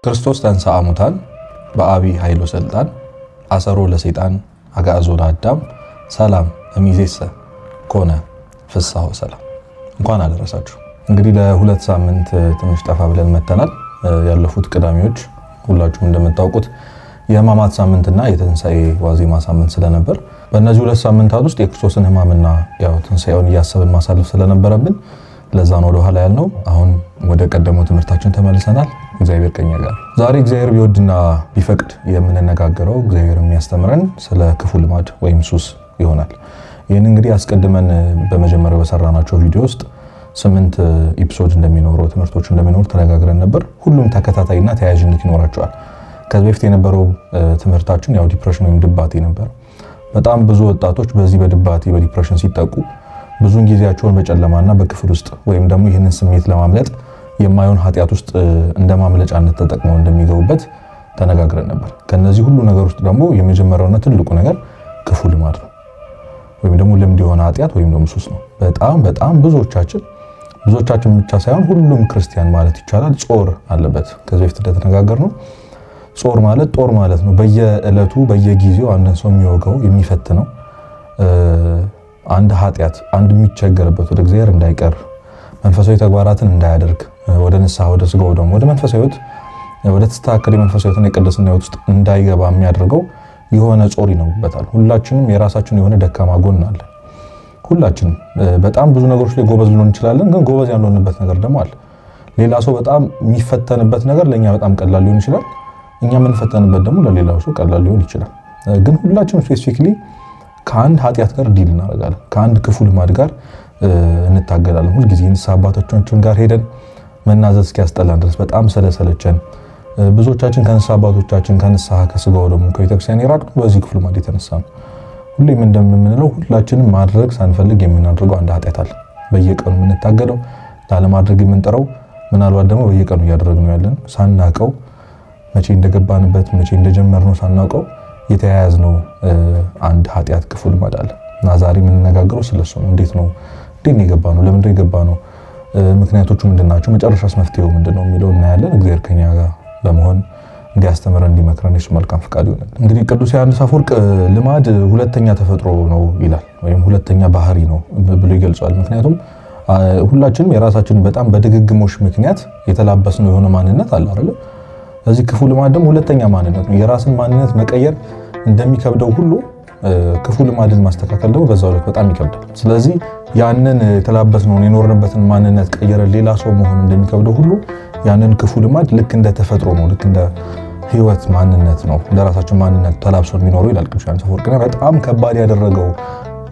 ክርስቶስ ተንሥአ እሙታን በአቢይ ኃይሎ ስልጣን አሰሮ ለሰይጣን አግዓዞ ለአዳም ሰላም እምይእዜሰ ኮነ ፍስሐ ወሰላም። እንኳን አደረሳችሁ። እንግዲህ ለሁለት ሳምንት ትንሽ ጠፋ ብለን መተናል። ያለፉት ቅዳሜዎች ሁላችሁም እንደምታውቁት የሕማማት ሳምንትና የትንሣኤ ዋዜማ ሳምንት ስለነበር በእነዚህ ሁለት ሳምንታት ውስጥ የክርስቶስን ሕማምና ያው ትንሣኤውን እያሰብን ማሳለፍ ስለነበረብን ለዛ ነው ወደ ኋላ ያልነው። አሁን ወደ ቀደመው ትምህርታችን ተመልሰናል። እግዚአብሔር ከኛ ጋር። ዛሬ እግዚአብሔር ቢወድና ቢፈቅድ የምንነጋገረው እግዚአብሔር የሚያስተምረን ስለ ክፉ ልማድ ወይም ሱስ ይሆናል። ይህን እንግዲህ አስቀድመን በመጀመሪያው በሰራናቸው ቪዲዮ ውስጥ 8 ኤፒሶድ እንደሚኖሩ ትምህርቶች እንደሚኖሩ ተነጋግረን ነበር። ሁሉም ተከታታይና ተያያዥነት ይኖራቸዋል። ከዚህ በፊት የነበረው ትምህርታችን ያው ዲፕሬሽን ወይም ድባቴ ነበር። በጣም ብዙ ወጣቶች በዚህ በድባቴ በዲፕሬሽን ሲጠቁ ብዙን ጊዜያቸውን በጨለማና በክፍል ውስጥ ወይም ደግሞ ይህንን ስሜት ለማምለጥ የማይሆን ኃጢአት ውስጥ እንደ ማምለጫነት ተጠቅመው እንደሚገቡበት ተነጋግረን ነበር። ከነዚህ ሁሉ ነገር ውስጥ ደግሞ የመጀመሪያውና ትልቁ ነገር ክፉ ልማድ ነው፣ ወይም ደግሞ ልምድ የሆነ ኃጢአት ወይም ደግሞ ሱስ ነው። በጣም ብዙዎቻችን ብቻ ሳይሆን ሁሉም ክርስቲያን ማለት ይቻላል ጾር አለበት። ከዚህ በፊት እንደተነጋገርነው ጾር ማለት ጦር ማለት ነው። በየዕለቱ በየጊዜው አንድን ሰው የሚወጋው የሚፈትነው አንድ ኃጢአት አንድ የሚቸገርበት ወደ እግዚአብሔር እንዳይቀር መንፈሳዊ ተግባራትን እንዳያደርግ ወደ ንስሐ ወደ ስጋው ደግሞ ወደ መንፈሳዊ ሕይወት ወደ ተስተካከለ መንፈሳዊ ሕይወትና የቅድስና ሕይወት ውስጥ እንዳይገባ የሚያደርገው የሆነ ጾር ይነውበታል። ሁላችንም የራሳችን የሆነ ደካማ ጎን አለ። ሁላችንም በጣም ብዙ ነገሮች ላይ ጎበዝ ልንሆን እንችላለን፣ ግን ጎበዝ ያልሆንበት ነገር ደግሞ አለ። ሌላ ሰው በጣም የሚፈተንበት ነገር ለኛ በጣም ቀላል ሊሆን ይችላል። እኛ የምንፈተንበት ደግሞ ለሌላው ሰው ቀላል ሊሆን ይችላል። ግን ሁላችንም ስፔሲፊክሊ ከአንድ ኃጢአት ጋር ዲል እናደርጋለን። ከአንድ ክፉ ልማድ ጋር እንታገላለን። ሁልጊዜ ንስሐ አባቶቻችን ጋር ሄደን መናዘዝ እስኪያስጠላን ድረስ በጣም ስለሰለቸን ብዙዎቻችን ከንስሐ አባቶቻችን ከንስሐ ከስጋው ደግሞ ከቤተክርስቲያን የራቅነው በዚህ ክፉ ልማድ የተነሳ ነው። ሁሌም እንደምንለው ሁላችንም ማድረግ ሳንፈልግ የምናደርገው አንድ ኃጢአት አለ። በየቀኑ የምንታገለው ላለማድረግ የምንጠራው ምናልባት ደግሞ በየቀኑ እያደረግነው ያለን ሳናቀው መቼ እንደገባንበት መቼ እንደጀመርነው ሳናውቀው የተያያዝነው አንድ ኃጢአት ክፉ ልማድ አለ እና ዛሬ የምንነጋገረው ስለሱ ነው። እንዴት ነው የገባነው? ለምን ነው የገባነው? ምክንያቶቹ ምንድናቸው? መጨረሻስ መፍትሄው ምንድነው የሚለው እናያለን። እግዚአብሔር ከኛ ጋር በመሆን እንዲያስተምረን እንዲመክረን የሱ መልካም ፈቃድ ይሆናል። እንግዲህ ቅዱስ ዮሐንስ አፈወርቅ ልማድ ሁለተኛ ተፈጥሮ ነው ይላል፣ ወይም ሁለተኛ ባህሪ ነው ብሎ ይገልጸዋል። ምክንያቱም ሁላችንም የራሳችንን በጣም በድግግሞሽ ምክንያት የተላበስነው የሆነ ማንነት አለ አይደል? ስለዚህ ክፉ ልማድ ደግሞ ሁለተኛ ማንነት ነው። የራስን ማንነት መቀየር እንደሚከብደው ሁሉ ክፉ ልማድን ማስተካከል ደግሞ በዛው ልክ በጣም ይከብዳል። ስለዚህ ያንን የተላበስነውን የኖርንበትን ማንነት ቀየረን ሌላ ሰው መሆን እንደሚከብደው ሁሉ ያንን ክፉ ልማድ ልክ እንደ ተፈጥሮ ነው፣ ልክ እንደ ሕይወት ማንነት ነው፣ እንደ ራሳችን ማንነት ተላብሶ የሚኖሩ ይላል ቅዱስ ዮሐንስ አፈወርቅ። በጣም ከባድ ያደረገው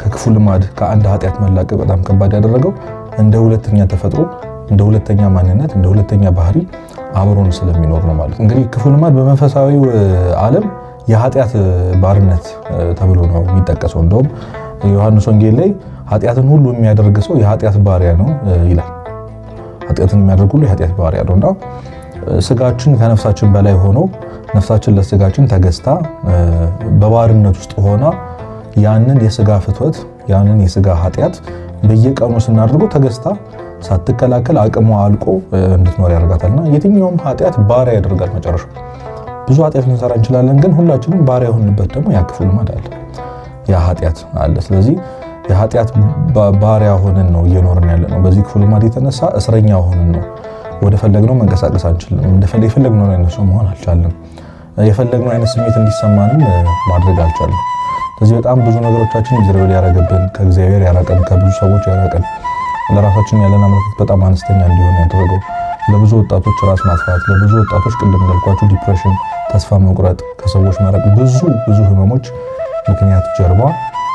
ከክፉ ልማድ ከአንድ ኃጢአት መላቀቅ በጣም ከባድ ያደረገው እንደ ሁለተኛ ተፈጥሮ እንደ ሁለተኛ ማንነት እንደ ሁለተኛ ባህሪ አብሮን ስለሚኖር ነው ማለት። እንግዲህ ክፉ ልማድ በመንፈሳዊው ዓለም የኃጢአት ባርነት ተብሎ ነው የሚጠቀሰው። እንደውም ዮሐንስ ወንጌል ላይ ኃጢአትን ሁሉ የሚያደርግ ሰው የኃጢአት ባሪያ ነው ይላል። ኃጢአትን የሚያደርግ ሁሉ የኃጢአት ባሪያ ነው እና ስጋችን ከነፍሳችን በላይ ሆኖ ነፍሳችን ለስጋችን ተገዝታ በባርነት ውስጥ ሆና ያንን የስጋ ፍትወት ያንን የስጋ ኃጢአት በየቀኑ ስናደርገው ተገዝታ ሳትከላከል አቅሟ አልቆ እንድትኖር ያደርጋታልና የትኛውም ኃጢአት ባሪያ ያደርጋል መጨረሻው። ብዙ ኃጢአት ልንሰራ እንችላለን፣ ግን ሁላችንም ባሪያ የሆንበት ደግሞ ያ ክፉ ልማድ አለ፣ ያ ኃጢአት አለ። ስለዚህ የኃጢአት ባሪያ ሆነን ነው እየኖርን ያለ ነው። በዚህ ክፉ ልማድ የተነሳ እስረኛ ሆነን ነው። ወደ ፈለግነው መንቀሳቀስ አንችልም። የፈለግነው አይነት ሰው መሆን አልቻለም። የፈለግነው አይነት ስሜት እንዲሰማንም ማድረግ አልቻለም። ስለዚህ በጣም ብዙ ነገሮቻችን ይዝረብል ያደረገብን፣ ከእግዚአብሔር ያራቀን፣ ከብዙ ሰዎች ያራቀን፣ ለራሳችን ያለን አመለካከት በጣም አነስተኛ እንዲሆን ያደረገው፣ ለብዙ ወጣቶች ራስ ማጥፋት፣ ለብዙ ወጣቶች ቅድም እንዳልኳችሁ ዲፕሬሽን፣ ተስፋ መቁረጥ፣ ከሰዎች መራቅ፣ ብዙ ህመሞች ምክንያት ጀርባ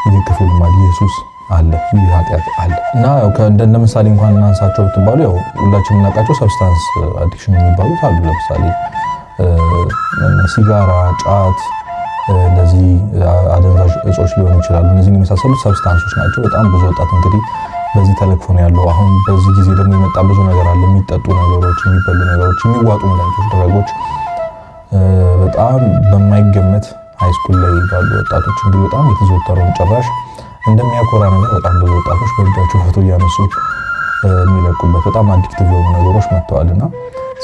ይህ ክፉ ልማድ ይህ ሱስ አለ፣ ይህ ኃጢአት አለ እና ያው እንደ ምሳሌ እንኳን እናንሳቸው ብትባሉ ያው ሁላችንም እናውቃቸው ሰብስታንስ አዲክሽን የሚባሉት አሉ። ለምሳሌ ሲጋራ፣ ጫት፣ እንደዚህ አደንዛዥ እጾች ሊሆኑ ይችላሉ። እነዚህን የመሳሰሉት ሰብስታንሶች ናቸው። በጣም ብዙ ወጣት እንግዲህ በዚህ ተለክፎ ነው ያለው። አሁን በዚህ ጊዜ ደግሞ የመጣ ብዙ ነገር አለ። የሚጠጡ ነገሮች፣ የሚበሉ ነገሮች፣ የሚዋጡ መድኃኒቶች፣ ድረጎች በጣም በማይገመት ሃይስኩል ላይ ባሉ ወጣቶች እንግዲህ በጣም የተዘወተረውን ጭራሽ እንደሚያኮራ ነገር በጣም ብዙ ወጣቶች በእጃቸው ፎቶ እያነሱ የሚለቁበት በጣም አዲክቲቭ የሆኑ ነገሮች መጥተዋልና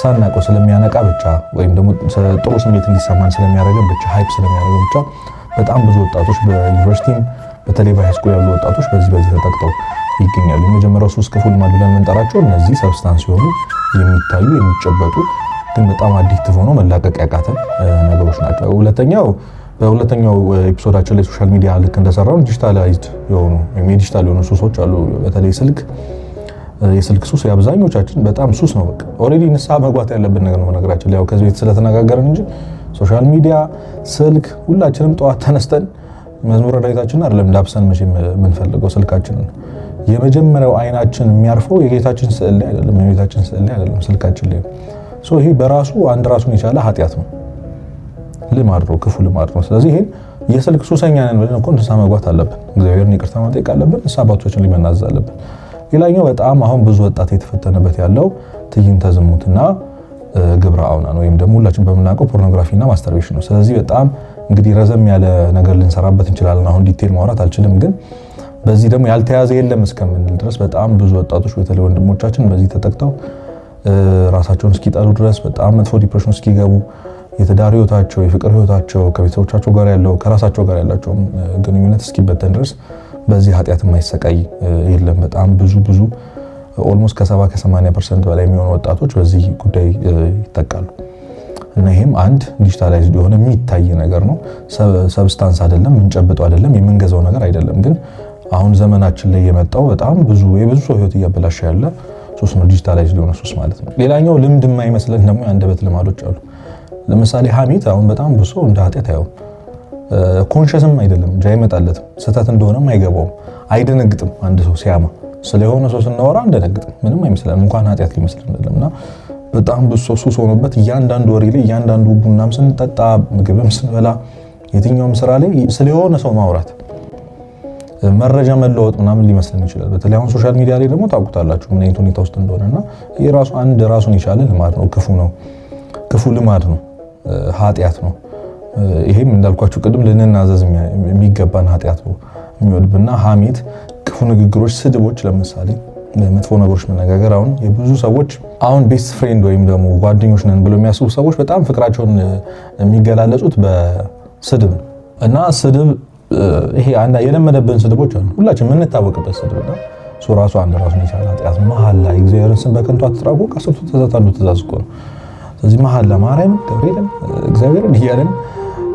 ሳናውቀው ስለሚያነቃ ብቻ ወይም ደግሞ ጥሩ ስሜት እንዲሰማን ስለሚያደርገን ብቻ ሃይፕ ስለሚያደርገን ብቻ በጣም ብዙ ወጣቶች በዩኒቨርሲቲም በተለይ በሃይስኩል ያሉ ወጣቶች በዚህ ተጠቅተው ይገኛሉ። የመጀመሪያው ሱስ ክፉ ልማድ ብለን የምንጠራቸው እነዚህ ሰብስታንስ ሲሆኑ የሚታዩ የሚጨበጡ ግን በጣም አዲክቲቭ ሆኖ መላቀቅ ያቃተን ነገሮች ናቸው። በሁለተኛው ኤፒሶዳችን ላይ ሶሻል ሚዲያ ልክ እንደሰራው ዲጂታላይዝድ የሆኑ ወይም የዲጂታል የሆኑ ሱሶች አሉ። በተለይ የስልክ ሱስ የአብዛኞቻችን በጣም ሱስ ነው። በቃ ኦልሬዲ ንስሐ መግባት ያለብን ነገር ነው። ነገራችን ላይ ያው ከዚህ ቤት ስለተነጋገርን እንጂ ሶሻል ሚዲያ፣ ስልክ ሁላችንም ጠዋት ተነስተን መዝሙረ ዳዊታችንን አይደለም ዳብሰን መቼ የምንፈልገው ስልካችንን። የመጀመሪያው አይናችን የሚያርፈው የጌታችን ስዕል ላይ አይደለም፣ የጌታችን ስዕል ላይ አይደለም፣ ስልካችን ላይ። ይሄ በራሱ አንድ ራሱን የቻለ ኃጢአት ነው፣ ልማድ ነው፣ ክፉ ልማድ ነው። ስለዚህ ይሄን የስልክ ሱሰኛ ነን ብለን እኮ ንስሐ መግባት አለብን፣ እግዚአብሔርን ይቅርታ መጠየቅ አለብን፣ ንስሐ አባቶችን ሊመናዝ አለብን። ሌላኛው በጣም አሁን ብዙ ወጣት የተፈተነበት ያለው ትዕይንተ ዝሙትና ግብረ አውናን ወይም ደግሞ ሁላችን በምናውቀው ፖርኖግራፊና ማስተርቤሽን ነው። ስለዚህ በጣም እንግዲህ ረዘም ያለ ነገር ልንሰራበት እንችላለን። አሁን ዲቴል ማውራት አልችልም፣ ግን በዚህ ደግሞ ያልተያዘ የለም እስከምንል ድረስ በጣም ብዙ ወጣቶች በተለይ ወንድሞቻችን በዚህ ተጠቅተው ራሳቸውን እስኪጠሉ ድረስ በጣም መጥፎ ዲፕሬሽን እስኪገቡ የትዳር ህይወታቸው፣ የፍቅር ህይወታቸው ከቤተሰቦቻቸው ጋር ያለው ከራሳቸው ጋር ያላቸው ግንኙነት እስኪበተን ድረስ በዚህ ኃጢአት የማይሰቃይ የለም። በጣም ብዙ ኦልሞስት ከ70-80% በላይ የሚሆኑ ወጣቶች በዚህ ጉዳይ ይጠቃሉ። እና ይሄም አንድ ዲጂታላይዝድ የሆነ የሚታይ ነገር ነው። ሰብስታንስ አይደለም፣ የምንጨብጠው አይደለም፣ የምንገዛው ነገር አይደለም። ግን አሁን ዘመናችን ላይ የመጣው በጣም የብዙ ሰው ህይወት እያበላሸ ያለ ሱስ ነው፣ ዲጂታላይዝድ የሆነ ሱስ ማለት ነው። ሌላኛው ልምድ የማይመስለን ደግሞ የአንደበት ልማዶች አሉ። ለምሳሌ ሐሜት አሁን በጣም ብዙ ሰው እንደ ኃጢአት አየው። ኮንሸስም አይደለም እንጂ አይመጣለትም፣ ስህተት እንደሆነም አይገባውም፣ አይደነግጥም። አንድ ሰው ሲያማ ስለሆነ ሰው ስናወራ አንደነግጥም፣ ምንም አይመስለንም፣ እንኳን ኃጢአት ሊመስለን አይደለምና በጣም ብዙ ሰው ሱስ ሆኖበት እያንዳንዱ ወሬ ላይ እያንዳንዱ ቡናም ስንጠጣ ምግብም ስንበላ የትኛውም ስራ ላይ ስለሆነ ሰው ማውራት መረጃ መለወጥ ምናምን ሊመስለን ይችላል። በተለይ አሁን ሶሻል ሚዲያ ላይ ደግሞ ታውቁታላችሁ ምን አይነት ሁኔታ ውስጥ እንደሆነና ይሄ ራሱ አንድ ራሱን የቻለ ልማድ ነው፣ ክፉ ልማድ ነው፣ ኃጢአት ነው። ይሄም እንዳልኳችሁ ቅድም ልንናዘዝ የሚገባን ኃጢአት ነው የሚወድብና ሐሜት፣ ክፉ ንግግሮች፣ ስድቦች፣ ለምሳሌ መጥፎ ነገሮች መነጋገር። አሁን የብዙ ሰዎች አሁን ቤስት ፍሬንድ ወይም ደግሞ ጓደኞች ነን ብለው የሚያስቡ ሰዎች በጣም ፍቅራቸውን የሚገላለጹት በስድብ ነው። እና ስድብ ይሄ የለመደብን ስድቦች አሉ፣ ሁላችን የምንታወቅበት ስድብ ነው። እሱ ራሱ አንድ ራሱን የቻለ ኃጢአት ነው። መሐላ፣ እግዚአብሔርን ስም በከንቱ አትጥራቁ ከአስርቱ ትእዛዛት አንዱ ትእዛዝ እኮ ነው። ስለዚህ መሐላ ማርያምን፣ ገብርኤልን፣ እግዚአብሔርን እያለን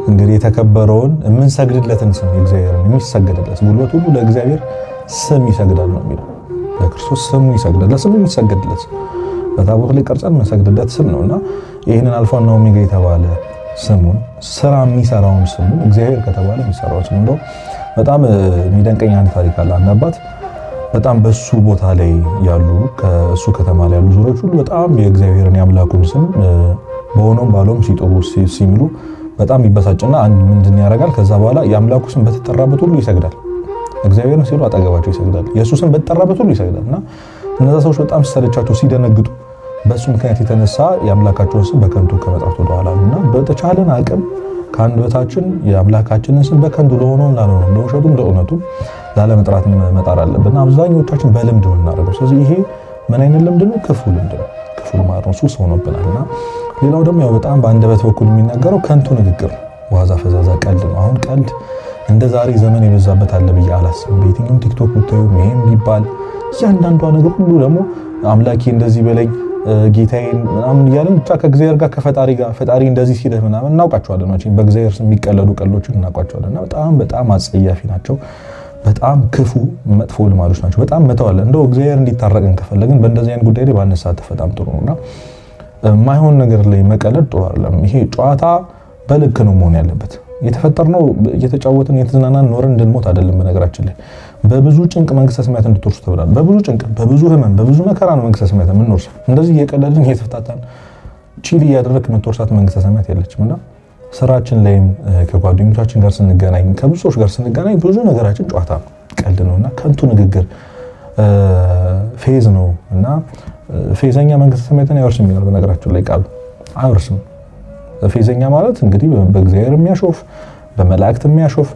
እንግዲህ የተከበረውን የምንሰግድለትን ስም የእግዚአብሔርን የሚሰገድለት ጉልበት ሁሉ ለእግዚአብሔር ስም ይሰግዳል ነው የሚለው። ለክርስቶስ ስሙ ይሰግዳል፣ ለስሙ የሚሰገድለት በታቦት ላይ ቀርጸን የምንሰግድለት ስም ነውና ይህንን አልፋና ኦሜጋ የተባለ ስሙን ስራ የሚሰራውን ስሙን እግዚአብሔር ከተባለ የሚሰራው ስሙ እንደው በጣም የሚደንቀኝ አንድ ታሪክ አለ። አንድ አባት በጣም በሱ ቦታ ላይ ያሉ ከሱ ከተማ ላይ ያሉ ዙሪያዎች ሁሉ በጣም የእግዚአብሔርን ያምላኩን ስም በሆነም ባሎም ሲጠሩ ሲምሉ በጣም ይበሳጭና አንድ ምንድን ያደርጋል? ከዛ በኋላ የአምላኩ ስም በተጠራበት ሁሉ ይሰግዳል። እግዚአብሔርን ሲሉ አጠገባቸው ይሰግዳል። የኢየሱስን በተጠራበት ሁሉ ይሰግዳልና እነዛ ሰዎች በጣም ሲሰለቻቸው ሲደነግጡ በሱ ምክንያት የተነሳ የአምላካቸውን ስም በከንቱ ከመጥራት ወደ ኋላ አሉና በተቻለን አቅም ከአንደበታችን የአምላካችንን ስም በከንቱ ለሆነው ላልሆነው ለውሸቱም ለእውነቱም ላለመጥራት መጣር አለብን። አብዛኞቻችን በልምድ ነው የምናደርገው። ስለዚህ ይሄ ምን አይነት ልምድ ነው? ክፉ ልምድ ነው። ክፉ ልማድ ነው፣ ሱስ ሆኖብናልና ሌላው ደግሞ ያው በጣም በአንደበት በኩል የሚነገረው ከንቱ ንግግር፣ ዋዛ ፈዛዛ ቀልድ ነው። አሁን ቀልድ እንደ ዛሬ ዘመን የበዛበት አለ ብዬ አላስብም። በየትኛውም ቲክቶክ ብታዩ ይሄም ቢባል እያንዳንዷ ነገር ሁሉ ደግሞ አምላኬ እንደዚህ በለኝ ጌታዬን ምናምን እያልን ብቻ ከእግዚአብሔር ጋር ከፈጣሪ ጋር ፈጣሪ እንደዚህ ሲልህ ምናምን እናውቃቸዋለን። በእግዚአብሔር ስም የሚቀለዱ ቀልዶችን እናውቃቸዋለን። በጣም አጸያፊ ናቸው። በጣም ክፉ መጥፎ ልማዶች ናቸው። በጣም መተዋለን። እንደው እግዚአብሔር እንዲታረቅን ከፈለግን በእንደዚህ አይነት ጉዳይ ላይ ባነሳተፍ በጣም ጥሩ ነውና የማይሆን ነገር ላይ መቀለድ ጥሩ አይደለም። ይሄ ጨዋታ በልክ ነው መሆን ያለበት። የተፈጠርነው እየተጫወትን የተዝናናን ኖረን እንድንሞት አይደለም። በነገራችን ላይ በብዙ ጭንቅ መንግስተ ሰማያት እንድትወርሱ ተብሏል። በብዙ ጭንቅ፣ በብዙ ህመም፣ በብዙ መከራ ነው መንግስተ ሰማያት የምንወርሰው። እንደዚህ እየቀለድን እየተፈታታን ቺል እያደረግን የምትወርሳት መንግስተ ሰማያት የለችም። እና ስራችን ላይም ከጓደኞቻችን ጋር ስንገናኝ፣ ከብዙ ሰዎች ጋር ስንገናኝ ብዙ ነገራችን ጨዋታ ነው፣ ቀልድ ነውና ከንቱ ንግግር ፌዝ ነው እና ፌዘኛ መንግስተ ሰማያትን አይወርስም ይላል። በነገራችን ላይ ቃሉ አይወርስም። ፌዘኛ ማለት እንግዲህ በእግዚአብሔር የሚያሾፍ በመላእክት የሚያሾፍ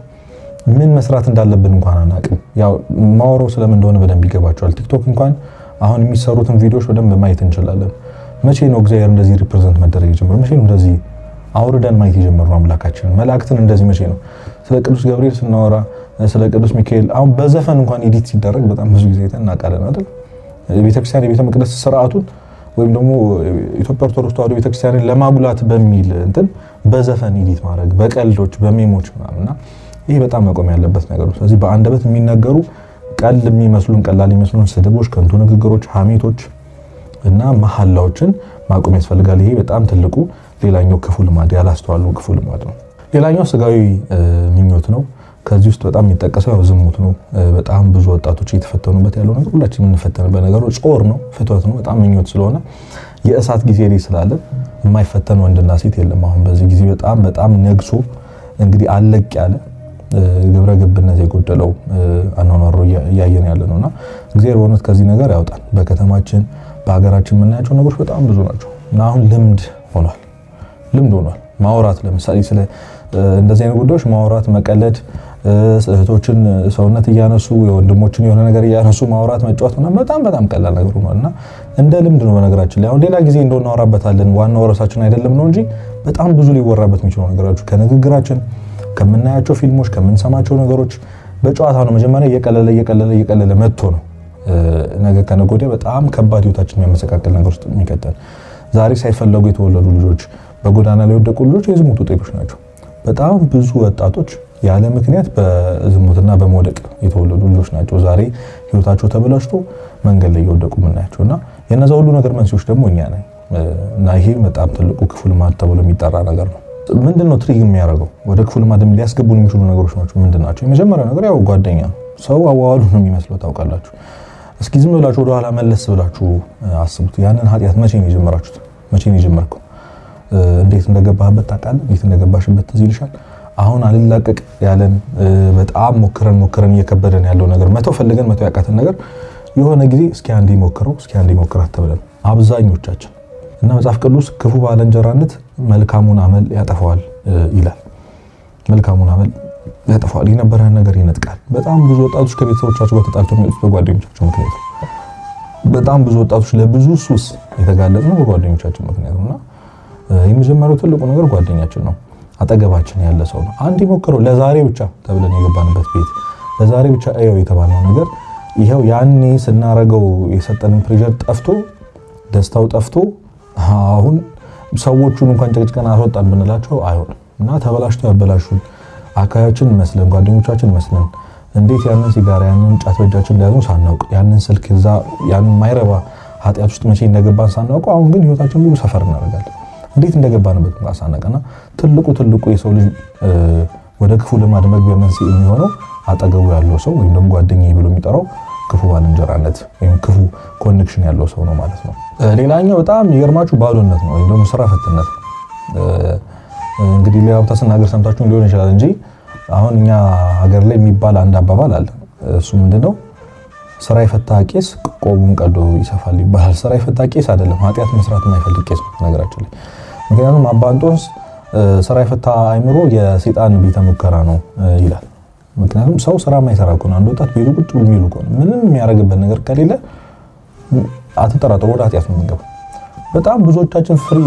ምን መስራት እንዳለብን እንኳን አናውቅም። ያው ማወራው ስለምን እንደሆነ በደንብ ይገባቸዋል። ቲክቶክ እንኳን አሁን የሚሰሩትን ቪዲዮዎች በደንብ ማየት እንችላለን። መቼ ነው እግዚአብሔር እንደዚህ ሪፕሬዘንት መደረግ የጀመረው? መቼ ነው እንደዚህ አውርደን ማየት የጀመርነው አምላካችንን መላእክትን እንደዚህ መቼ ነው? ስለ ቅዱስ ገብርኤል ስናወራ ስለ ቅዱስ ሚካኤል አሁን በዘፈን እንኳን ኤዲት ሲደረግ በጣም ብዙ ጊዜ እናውቃለን አይደል? የቤተክርስቲያን የቤተ መቅደስ ስርዓቱን ወይም ደግሞ ኢትዮጵያ ኦርቶዶክስ ተዋሕዶ ቤተክርስቲያንን ለማጉላት በሚል እንትን በዘፈን ኤዲት ማድረግ በቀልዶች በሜሞች ምናምንና ይሄ በጣም መቆም ያለበት ነገር ነው። ስለዚህ በአንደበት የሚነገሩ ቀልድ የሚመስሉን ቀላል የሚመስሉን ስድቦች፣ ከንቱ ንግግሮች፣ ሐሜቶች እና መሐላዎችን ማቆም ያስፈልጋል። ይሄ በጣም ትልቁ ሌላኛው ክፉ ልማድ ያላስተዋሉ ክፉ ልማድ ነው። ሌላኛው ስጋዊ ምኞት ነው። ከዚህ ውስጥ በጣም የሚጠቀሰው ያው ዝሙት ነው። በጣም ብዙ ወጣቶች እየተፈተኑበት ያለው ነገር ሁላችንም የምንፈተንበት ነገር ጾር ነው፣ ፍትወት ነው። በጣም ምኞት ስለሆነ የእሳት ጊዜ ላይ ስላለ የማይፈተን ወንድና ሴት የለም። አሁን በዚህ ጊዜ በጣም ነግሶ እንግዲህ አለቅ ያለ ግብረ ገብነት የጎደለው አኗኗር እያየን ያለ ነውና እግዚአብሔር በእውነት ከዚህ ነገር ያውጣል። በከተማችን በሀገራችን የምናያቸው ነገሮች በጣም ብዙ ናቸው እና አሁን ልምድ ሆኗል ማውራት። ለምሳሌ ስለ እንደዚህ አይነት ጉዳዮች ማውራት፣ መቀለድ፣ እህቶችን ሰውነት እያነሱ የወንድሞችን የሆነ ነገር እያነሱ ማውራት፣ መጫወት በጣም ቀላል ነገር ሆኗልና እንደ ልምድ ነው። በነገራችን ላይ አሁን ሌላ ጊዜ እንደው እናወራበታለን። ዋናው ራሳችን አይደለም ነው እንጂ በጣም ብዙ ሊወራበት የሚችሉ ነገሮች ከንግግራችን፣ ከምናያቸው ፊልሞች፣ ከምንሰማቸው ነገሮች በጨዋታ ነው መጀመሪያ እየቀለለ መጥቶ ነው ነገ ከነገ ወዲያ በጣም ከባድ ህይወታችን የሚያመሰቃቅል ነገር ውስጥ የሚከተል። ዛሬ ሳይፈለጉ የተወለዱ ልጆች፣ በጎዳና ላይ የወደቁ ልጆች የዝሙት ውጤቶች ናቸው። በጣም ብዙ ወጣቶች ያለ ምክንያት በዝሙትና በመውደቅ የተወለዱ ልጆች ናቸው ዛሬ ህይወታቸው ተበላሽቶ መንገድ ላይ እየወደቁ የምናያቸውና የነዛ ሁሉ ነገር መንስኤዎች ደግሞ እኛ ነን እና ይሄ በጣም ትልቁ ክፉ ልማድ ተብሎ የሚጠራ ነገር ነው። ምንድነው ትሪግ የሚያደርገው ወደ ክፉ ልማድ ሊያስገቡን የሚችሉ ነገሮች ናቸው? ምንድናቸው? የመጀመሪያው ነገር ያው ጓደኛ ነው። ሰው አዋዋሉ ነው የሚመስለው ታውቃላችሁ። እስኪ ዝም ብላችሁ ወደ ኋላ መለስ ብላችሁ አስቡት። ያንን ኃጢአት መቼ ነው የጀመራችሁት? መቼ ነው የጀመርከው? እንዴት እንደገባህበት ታውቃለህ? እንዴት እንደገባሽበት ትዝ ይልሻል? አሁን አልላቀቅ ያለን በጣም ሞክረን እየከበደን ያለው ነገር መተው ፈልገን መተው ያቃተን ነገር የሆነ ጊዜ እስኪ አንዴ ሞክራት ተብለን አብዛኞቻችን እና መጽሐፍ ቅዱስ ክፉ ባልንጀራነት መልካሙን አመል ያጠፋዋል ይላል። መልካሙን አመል ያጠፋዋል፣ የነበረን ነገር ይነጥቃል። በጣም ብዙ ወጣቶች ከቤተሰቦቻቸው ጋር ተጣልተው የሚወጡት በጓደኞቻቸው ምክንያት ነው። በጣም ብዙ ወጣቶች ለብዙ ሱስ የተጋለጡ ነው በጓደኞቻቸው ምክንያት ነውና የመጀመሪያው ትልቁ ነገር ጓደኛችን ነው። አጠገባችን ያለ ሰው ነው። አንድ ሞክረው ለዛሬ ብቻ ተብለን የገባንበት ቤት ለዛሬ ብቻ አየው የተባለው ነገር ይሄው ያኔ ስናረገው የሰጠንን ፕሬሸር ጠፍቶ ደስታው ጠፍቶ አሁን ሰዎቹን እንኳን ጨቅጭቀን አስወጣን ብንላቸው አይሆንም እና ተበላሽቶ ያበላሹን አካባቢያችን መስለን ጓደኞቻችን መስለን እንዴት ያንን ሲጋራ ያንን ጫት በእጃችን እንደያዙ ሳናውቅ ያንን ስልክ ያንን ማይረባ ኃጢአት ውስጥ መቼ እንደገባን ሳናውቅ አሁን ግን ህይወታችን ሙሉ ሰፈር እናደርጋለን። እንዴት እንደገባንበት ማሳነቀና ትልቁ የሰው ልጅ ወደ ክፉ ልማድ መግቢያ መንስኤ የሚሆነው አጠገቡ ያለው ሰው ወይም ደግሞ ጓደኛዬ ብሎ የሚጠራው ክፉ ባልንጀራነት ወይም ክፉ ኮኔክሽን ያለው ሰው ነው ማለት ነው። ሌላኛው በጣም የሚገርማችሁ ባዶነት ነው ወይም ደግሞ ስራ ፈትነት ነው። እንግዲህ ሌላ ቦታ ስናገር ሰምታችሁ ሊሆን ይችላል እንጂ አሁን እኛ ሀገር ላይ የሚባል አንድ አባባል አለ። እሱ ምንድነው? ስራ የፈታ ቄስ ቆቡን ቀዶ ይሰፋል ይባላል። ስራ የፈታ ቄስ አይደለም፣ ኃጢአት መስራት የማይፈልግ ቄስ ነው ነገራችን ላይ። ምክንያቱም አባ እንጦንስ ስራ የፈታ አይምሮ የሰይጣን ቤተ ሙከራ ነው ይላል። ምክንያቱም ሰው ስራ የማይሰራ ከሆነ አንድ ወጣት ቤቱ ቁጭ ብሎ የሚውል ከሆነ ምንም የሚያደርግበት ነገር ከሌለ አትጠራጠሩ ወደ ኃጢአት ነው የሚገባው። በጣም ብዙዎቻችን ፍሪ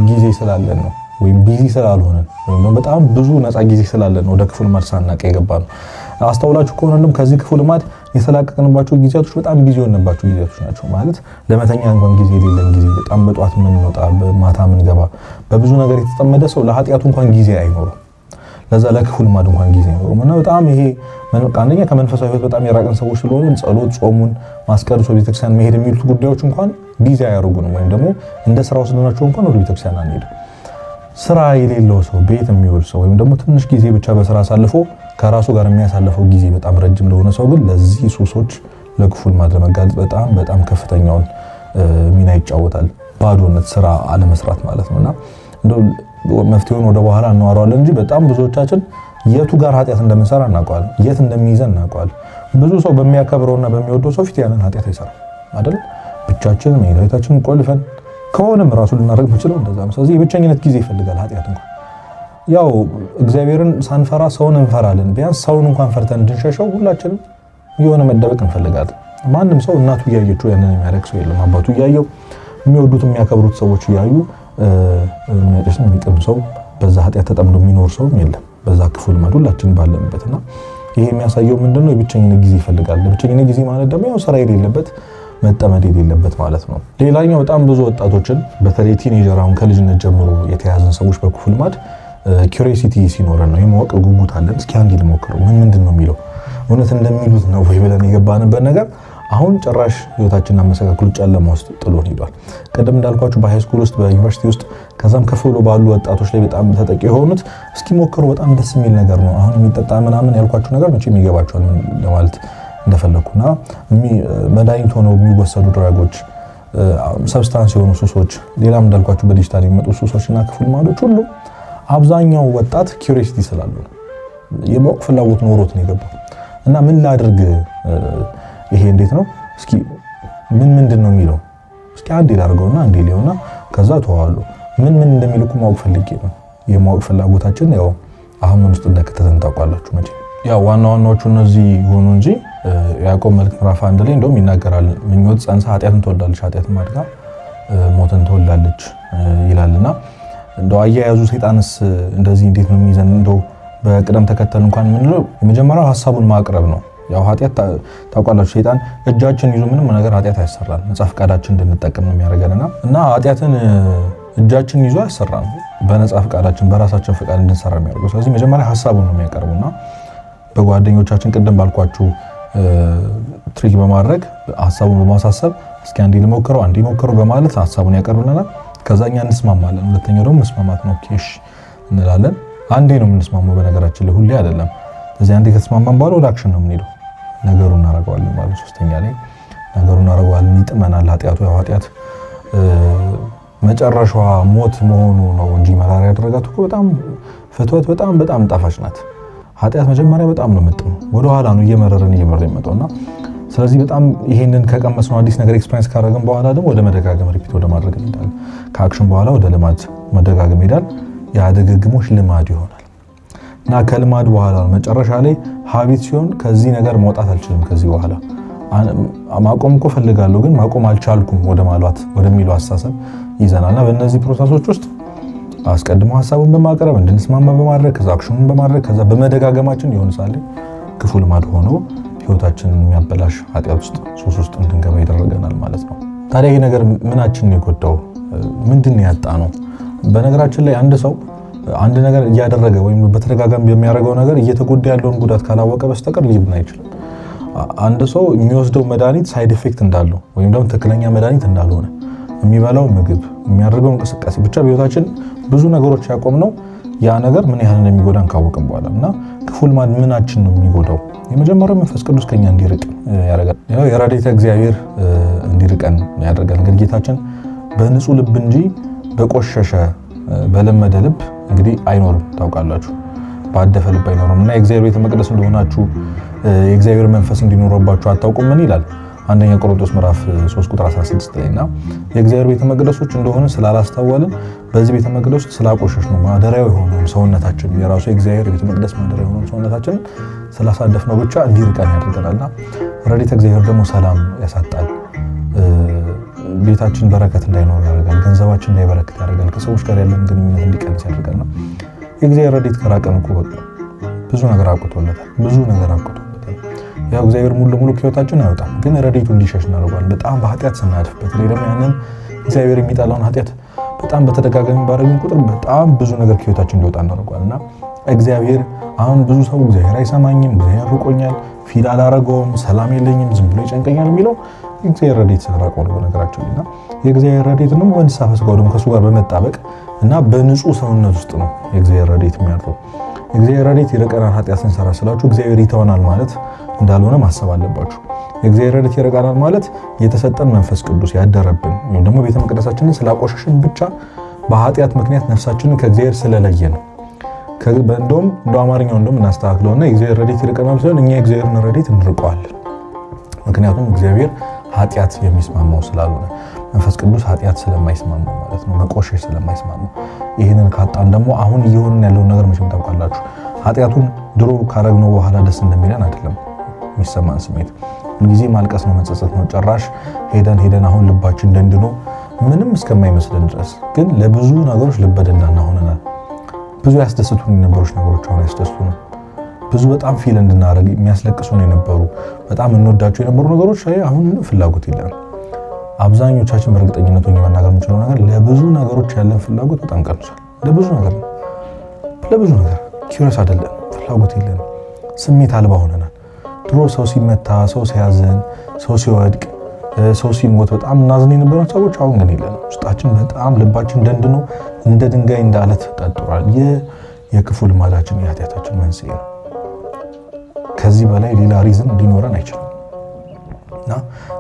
ጊዜ ስላለን ነው ወይም ቢዚ ስላልሆነን ወይም ደግሞ በጣም ብዙ ነፃ ጊዜ ስላለን ወደ ክፉ ልማድ ሳናቀ የገባ ነው። አስተውላችሁ ከሆነ እንደውም ከዚህ ክፉ ልማድ የተላቀቅንባቸው ጊዜያቶች በጣም ቢዚ የሆንባቸው ጊዜያቶች ናቸው። ማለት ለመተኛ እንኳን ጊዜ የሌለን ጊዜ፣ በጣም በጧት የምንወጣ በማታ የምንገባ በብዙ ነገር የተጠመደ ሰው ለኃጢአቱ እንኳን ጊዜ አይኖርም። ለዛ ለክፉ ልማድ እንኳን ጊዜ አይኖርም እና በጣም ይሄ አንደኛ ከመንፈሳዊ ሕይወት በጣም የራቀን ሰዎች ስለሆነ ጸሎት፣ ጾሙን ማስቀደስ፣ ቤተክርስቲያን መሄድ የሚሉት ጉዳዮች እንኳን ጊዜ አያደርጉንም ወይም ደግሞ እንደ ስራው ስለናቸው እንኳን ወደ ቤተክርስቲያን አንሄድም። ስራ የሌለው ሰው ቤት የሚውል ሰው ወይም ደግሞ ትንሽ ጊዜ ብቻ በስራ አሳልፎ ከራሱ ጋር የሚያሳልፈው ጊዜ በጣም ረጅም ለሆነ ሰው ግን ለዚህ ሱሶች ለክፉ ልማድ ለመጋለጥ በጣም ከፍተኛውን ሚና ይጫወታል። ባዶነት፣ ስራ አለመስራት ማለት ነውና እንደው መፍትሄውን ወደ በኋላ እናወራዋለን እንጂ በጣም ብዙዎቻችን የቱ ጋር ኃጢአት እንደምንሰራ እናውቀዋለን፣ የት እንደሚይዘን እናውቀዋለን። ብዙ ሰው በሚያከብረውና በሚወደው ሰው ፊት ያንን ኃጢአት አይሰራም አይደል? ብቻችን መኝታችንን ቆልፈን ከሆነም ራሱ ልናደርግ የምንችለው እንደዛ ነው። ስለዚህ የብቸኝነት ጊዜ ይፈልጋል ኃጢአት እንኳን። ያው እግዚአብሔርን ሳንፈራ ሰውን እንፈራለን። ቢያንስ ሰውን እንኳን ፈርተን እንድንሸሸው ሁላችንም የሆነ መደበቅ እንፈልጋለን። ማንም ሰው እናቱ እያየችው ያንን የሚያደርግ ሰው የለም። አባቱ እያየው የሚወዱት የሚያከብሩት ሰዎች እያዩ የሚያጨስም የሚቅም ሰው በዛ ኃጢአት ተጠምዶ የሚኖር ሰው የለም። በዛ ክፉ ልማድ ሁላችን ባለንበትና ይሄ የሚያሳየው ምንድነው? የብቸኝነት ጊዜ ይፈልጋል። የብቸኝነት ጊዜ ማለት ደግሞ ያው ስራ የሌለበት መጠመድ የሌለበት ማለት ነው። ሌላኛው በጣም ብዙ ወጣቶችን በተለይ ቲኔጀር አሁን ከልጅነት ጀምሮ የተያዘን ሰዎች በክፉ ልማድ ኪዩሪዮሲቲ ሲኖረን ነው የማወቅ ጉጉት አለን። እስኪ አንዴ ልሞክረው ምንድን ነው የሚለው እውነት እንደሚሉት ነው ወይ ብለን የገባንበት ነገር አሁን ጭራሽ ህይወታችንን አመሰቃቅሎ ጨለማ ውስጥ ጥሎን ሄዷል። ቀደም እንዳልኳችሁ በሃይስኩል ውስጥ በዩኒቨርሲቲ ውስጥ ከዛም ከፍ ብሎ ባሉ ወጣቶች ላይ በጣም ተጠቂ የሆኑት እስኪ ሞክሩ በጣም ደስ የሚል ነገር ነው። አሁን የሚጠጣ ምናምን ያልኳችሁ ነገር መቼም ይገባችኋል ለማለት እንደፈለኩና መድኃኒት ሆነው የሚወሰዱ ድራጎች፣ ሰብስታንስ የሆኑ ሱሶች፣ ሌላም እንዳልኳችሁ በዲጂታል የሚመጡ ሱሶችና ክፉ ልማዶች ሁሉ አብዛኛው ወጣት ኪዩሪዮሲቲ ስላለው ነው የማወቅ ፍላጎት ኖሮት ነው የገባው እና ምን ላድርግ ይሄ እንዴት ነው እስኪ ምንድን ነው የሚለው እስኪ አንዴ ላድርገውና አንዴ ሊሆንና ከዛ ተዋዋለሁ ምን እንደሚልኩ ማወቅ ፈልጌ ነው። የማወቅ ፍላጎታችን ያው አሁን ውስጥ እንደከተተን ታውቃላችሁ መቼ ያው ዋናዎቹ እነዚህ ሆኑ እንጂ ያዕቆብ መልእክት ምዕራፍ 1 ላይ እንደውም ይናገራል። ምኞት ጸንሳ ኃጢአትን ትወልዳለች፣ ኃጢአትን አድጋ ሞትን ትወልዳለች ይላልና እንደው አያያዙ ሰይጣንስ እንደዚህ እንዴት ነው የሚይዘን? እንደው በቅደም ተከተል እንኳን ምንለው የመጀመሪያው ሐሳቡን ማቅረብ ነው። ያው ኃጢአት ታውቃላችሁ ሰይጣን እጃችን ይዞ ምንም ነገር ኃጢአት ያሰራል። ነፃ ፈቃዳችን እንድንጠቀም ነው የሚያደርገንና እና ኃጢአትን እጃችን ይዞ ያሰራል። በነፃ ፈቃዳችን በራሳችን ፈቃድ እንድንሰራ የሚያደርገው። ስለዚህ መጀመሪያ ሐሳቡን ነው የሚያቀርቡና በጓደኞቻችን ቅድም ባልኳችሁ ትሪክ በማድረግ ሐሳቡን በማሳሰብ እስኪ አንዴ ልሞክረው አንዴ ሞክረው በማለት ሐሳቡን ያቀርቡልናል። ከዛኛ እንስማማለን። ሁለተኛው ደግሞ መስማማት ነው። ኬሽ እንላለን። አንዴ ነው የምንስማማው በነገራችን ላይ ሁሌ አይደለም። ስለዚህ አንዴ ከተስማማን በኋላ ወደ አክሽን ነው የምንሄደው። ነገሩን እናደርገዋለን ማለት ሶስተኛ ላይ ነገሩን እናደርገዋለን። ይጥመናል። ኃጢአቱ ያው ኃጢአት መጨረሻዋ ሞት መሆኑ ነው እንጂ መራራ ያደረጋት እኮ በጣም ፍትወት በጣም ጣፋጭ ናት። ኃጢአት መጀመሪያ በጣም ነው የምጥመው፣ ወደ ኋላ ነው እየመረረ የመጣውና ስለዚህ በጣም ይሄንን ከቀመስነው አዲስ ነገር ኤክስፒሪየንስ ካደረግን በኋላ ደግሞ ወደ መደጋገም ሪፒት ወደ ማድረግ እንሄዳለን። ከአክሽን በኋላ ወደ ልማድ መደጋገም ይሄዳል። ያደገግሞሽ ልማድ ይሆናል እና ከልማድ በኋላ መጨረሻ ላይ ሀቢት ሲሆን ከዚህ ነገር መውጣት አልችልም፣ ከዚህ በኋላ ማቆም እኮ ፈልጋለሁ ግን ማቆም አልቻልኩም ወደሚለው አስተሳሰብ ይዘናልና በእነዚህ ፕሮሰሶች ውስጥ አስቀድሞ ሐሳቡን በማቅረብ እንድንስማማ በማድረግ ከዛ አክሽኑን በማድረግ ከዛ በመደጋገማችን ይሆን ሳለ ክፉ ልማድ ሆኖ ህይወታችንን የሚያበላሽ ኃጢአት ውስጥ ሱስ ውስጥ እንድንገባ ይደረገናል ማለት ነው። ታዲያ ይሄ ነገር ምናችንን የጎዳው ምንድን ያጣ ነው? በነገራችን ላይ አንድ ሰው አንድ ነገር እያደረገ ወይም በተደጋጋሚ የሚያደርገው ነገር እየተጎዳ ያለውን ጉዳት ካላወቀ በስተቀር ሊድን አይችልም። አንድ ሰው የሚወስደው መድኃኒት ሳይድ ኢፌክት እንዳለው ወይም ደግሞ ትክክለኛ መድኃኒት እንዳልሆነ የሚበላው ምግብ የሚያደርገው እንቅስቃሴ ብቻ በህይወታችን ብዙ ነገሮች ያቆምነው ያ ነገር ምን ያህል እንደሚጎዳን ካወቅን በኋላ እና ክፉ ልማድ ምናችን ነው የሚጎዳው? የመጀመሪያው መንፈስ ቅዱስ ከኛ እንዲርቅ ያደርጋል። ያው የረድኤተ እግዚአብሔር እንዲርቀን ያደርጋል። እንግዲህ ጌታችን በንጹህ ልብ እንጂ በቆሸሸ በለመደ ልብ እንግዲህ አይኖርም። ታውቃላችሁ ባደፈ ልብ አይኖርም እና የእግዚአብሔር ቤተ መቅደስ እንደሆናችሁ የእግዚአብሔር መንፈስ እንዲኖርባችሁ አታውቁም ምን ይላል? አንደኛ ቆሮንቶስ ምዕራፍ 3 ቁጥር 16 ላይና የእግዚአብሔር ቤተ መቅደሶች እንደሆነ ስላላስተዋልን በዚህ ቤተ መቅደስ ስላቆሸሽ ነው ማደሪያው የሆነውን ሰውነታችን የራሱ የእግዚአብሔር ቤተ መቅደስ ማደሪያው የሆነውን ሰውነታችን ስላሳደፍነው ብቻ እንዲርቀን ያደርገናልና ረድኤተ እግዚአብሔር ደግሞ ሰላም ያሳጣል። ቤታችን በረከት እንዳይኖር ያደርጋል። ገንዘባችን እንዳይበረከት ያደርጋል። ከሰዎች ጋር ያለን ግንኙነት እንዲቀንስ ያደርጋልና የእግዚአብሔር ረድኤት ከራቀን እኮ በቃ ብዙ ነገር አውቅቶለታል። ያው እግዚአብሔር ሙሉ ለሙሉ ከህይወታችን አይወጣም፣ ግን ረድኤቱ እንዲሸሽ እናደርጋለን። በጣም በኃጢአት ስናድፍ በተለይ ደግሞ ያንን እግዚአብሔር የሚጠላውን ኃጢአት በጣም በተደጋጋሚ ባደረግን ቁጥር በጣም ብዙ ነገር ከህይወታችን እንዲወጣ እናደርጋለንና እግዚአብሔር አሁን ብዙ ሰው እግዚአብሔር አይሰማኝም፣ እግዚአብሔር ርቆኛል፣ ፊል አላረገውም፣ ሰላም የለኝም፣ ዝም ብሎ ይጨንቀኛል የሚለው እግዚአብሔር ረድኤት ስለራቀው ነው ነገራችን እና የእግዚአብሔር ረድኤት ነው በንስሐ ስጋው ደግሞ ከሱ ጋር በመጣበቅ እና በንጹህ ሰውነት ውስጥ ነው የእግዚአብሔር ረድኤት የሚያርፈው። የእግዚአብሔር ረድኤት ይርቀናል ኃጢአት ስንሰራ ስላችሁ እግዚአብሔር ይተወናል ማለት እንዳልሆነ ማሰብ አለባችሁ። የእግዚአብሔር ረድኤት ይርቀናል ማለት የተሰጠን መንፈስ ቅዱስ ያደረብን ወይም ደግሞ ቤተ መቅደሳችንን ስላቆሸሽን ብቻ በኃጢአት ምክንያት ነፍሳችንን ከእግዚአብሔር ስለለየ ነው። እንደውም አማርኛው እናስተካክለውና የእግዚአብሔር ረድኤት ይርቀናል ሲሆን እኛ የእግዚአብሔርን ረድኤት እንርቀዋለን። ምክንያቱም እግዚአብሔር ኃጢአት የሚስማማው ስላልሆነ መንፈስ ቅዱስ ኃጢአት ስለማይስማማው ማለት ነው፣ መቆሸሽ ስለማይስማማው። ይህንን ካጣን ደግሞ አሁን እየሆንን ያለውን ነገር መቼም ታውቃላችሁ። ኃጢአቱን ድሮ ካረግነው በኋላ ደስ እንደሚለን አይደለም የሚሰማን ስሜት። ሁልጊዜ ማልቀስ ነው፣ መጸጸት ነው። ጭራሽ ሄደን አሁን ልባችን ደንድኖ ምንም እስከማይመስለን ድረስ ግን ለብዙ ነገሮች ልበደላና ሆነናል። ብዙ ያስደስቱን የነበሩ ነገሮች አሁን ያስደስቱን፣ ብዙ በጣም ፊል እንድናደርግ የሚያስለቅሱን የነበሩ በጣም እንወዳቸው የነበሩ ነገሮች አሁን ፍላጎት የለም። አብዛኞቻችን በእርግጠኝነት ሆኜ መናገር የምችለው ነገር ለብዙ ነገሮች ያለን ፍላጎት በጣም ቀንሷል። ለብዙ ነገር ኪዩሪየስ አይደለም፣ ፍላጎት የለንም፣ ስሜት አልባ ሆነናል። ድሮ ሰው ሲመታ፣ ሰው ሲያዝን፣ ሰው ሲወድቅ፣ ሰው ሲሞት በጣም እናዝን የነበረን ሰዎች አሁን ግን የለንም። ውስጣችን በጣም ልባችን ደንድኖ እንደ ድንጋይ እንደ አለት ጠጥሯል። የክፉ ልማዳችን የኃጢአታችን መንስኤ ነው። ከዚህ በላይ ሌላ ሪዝን ሊኖረን አይችልም። እና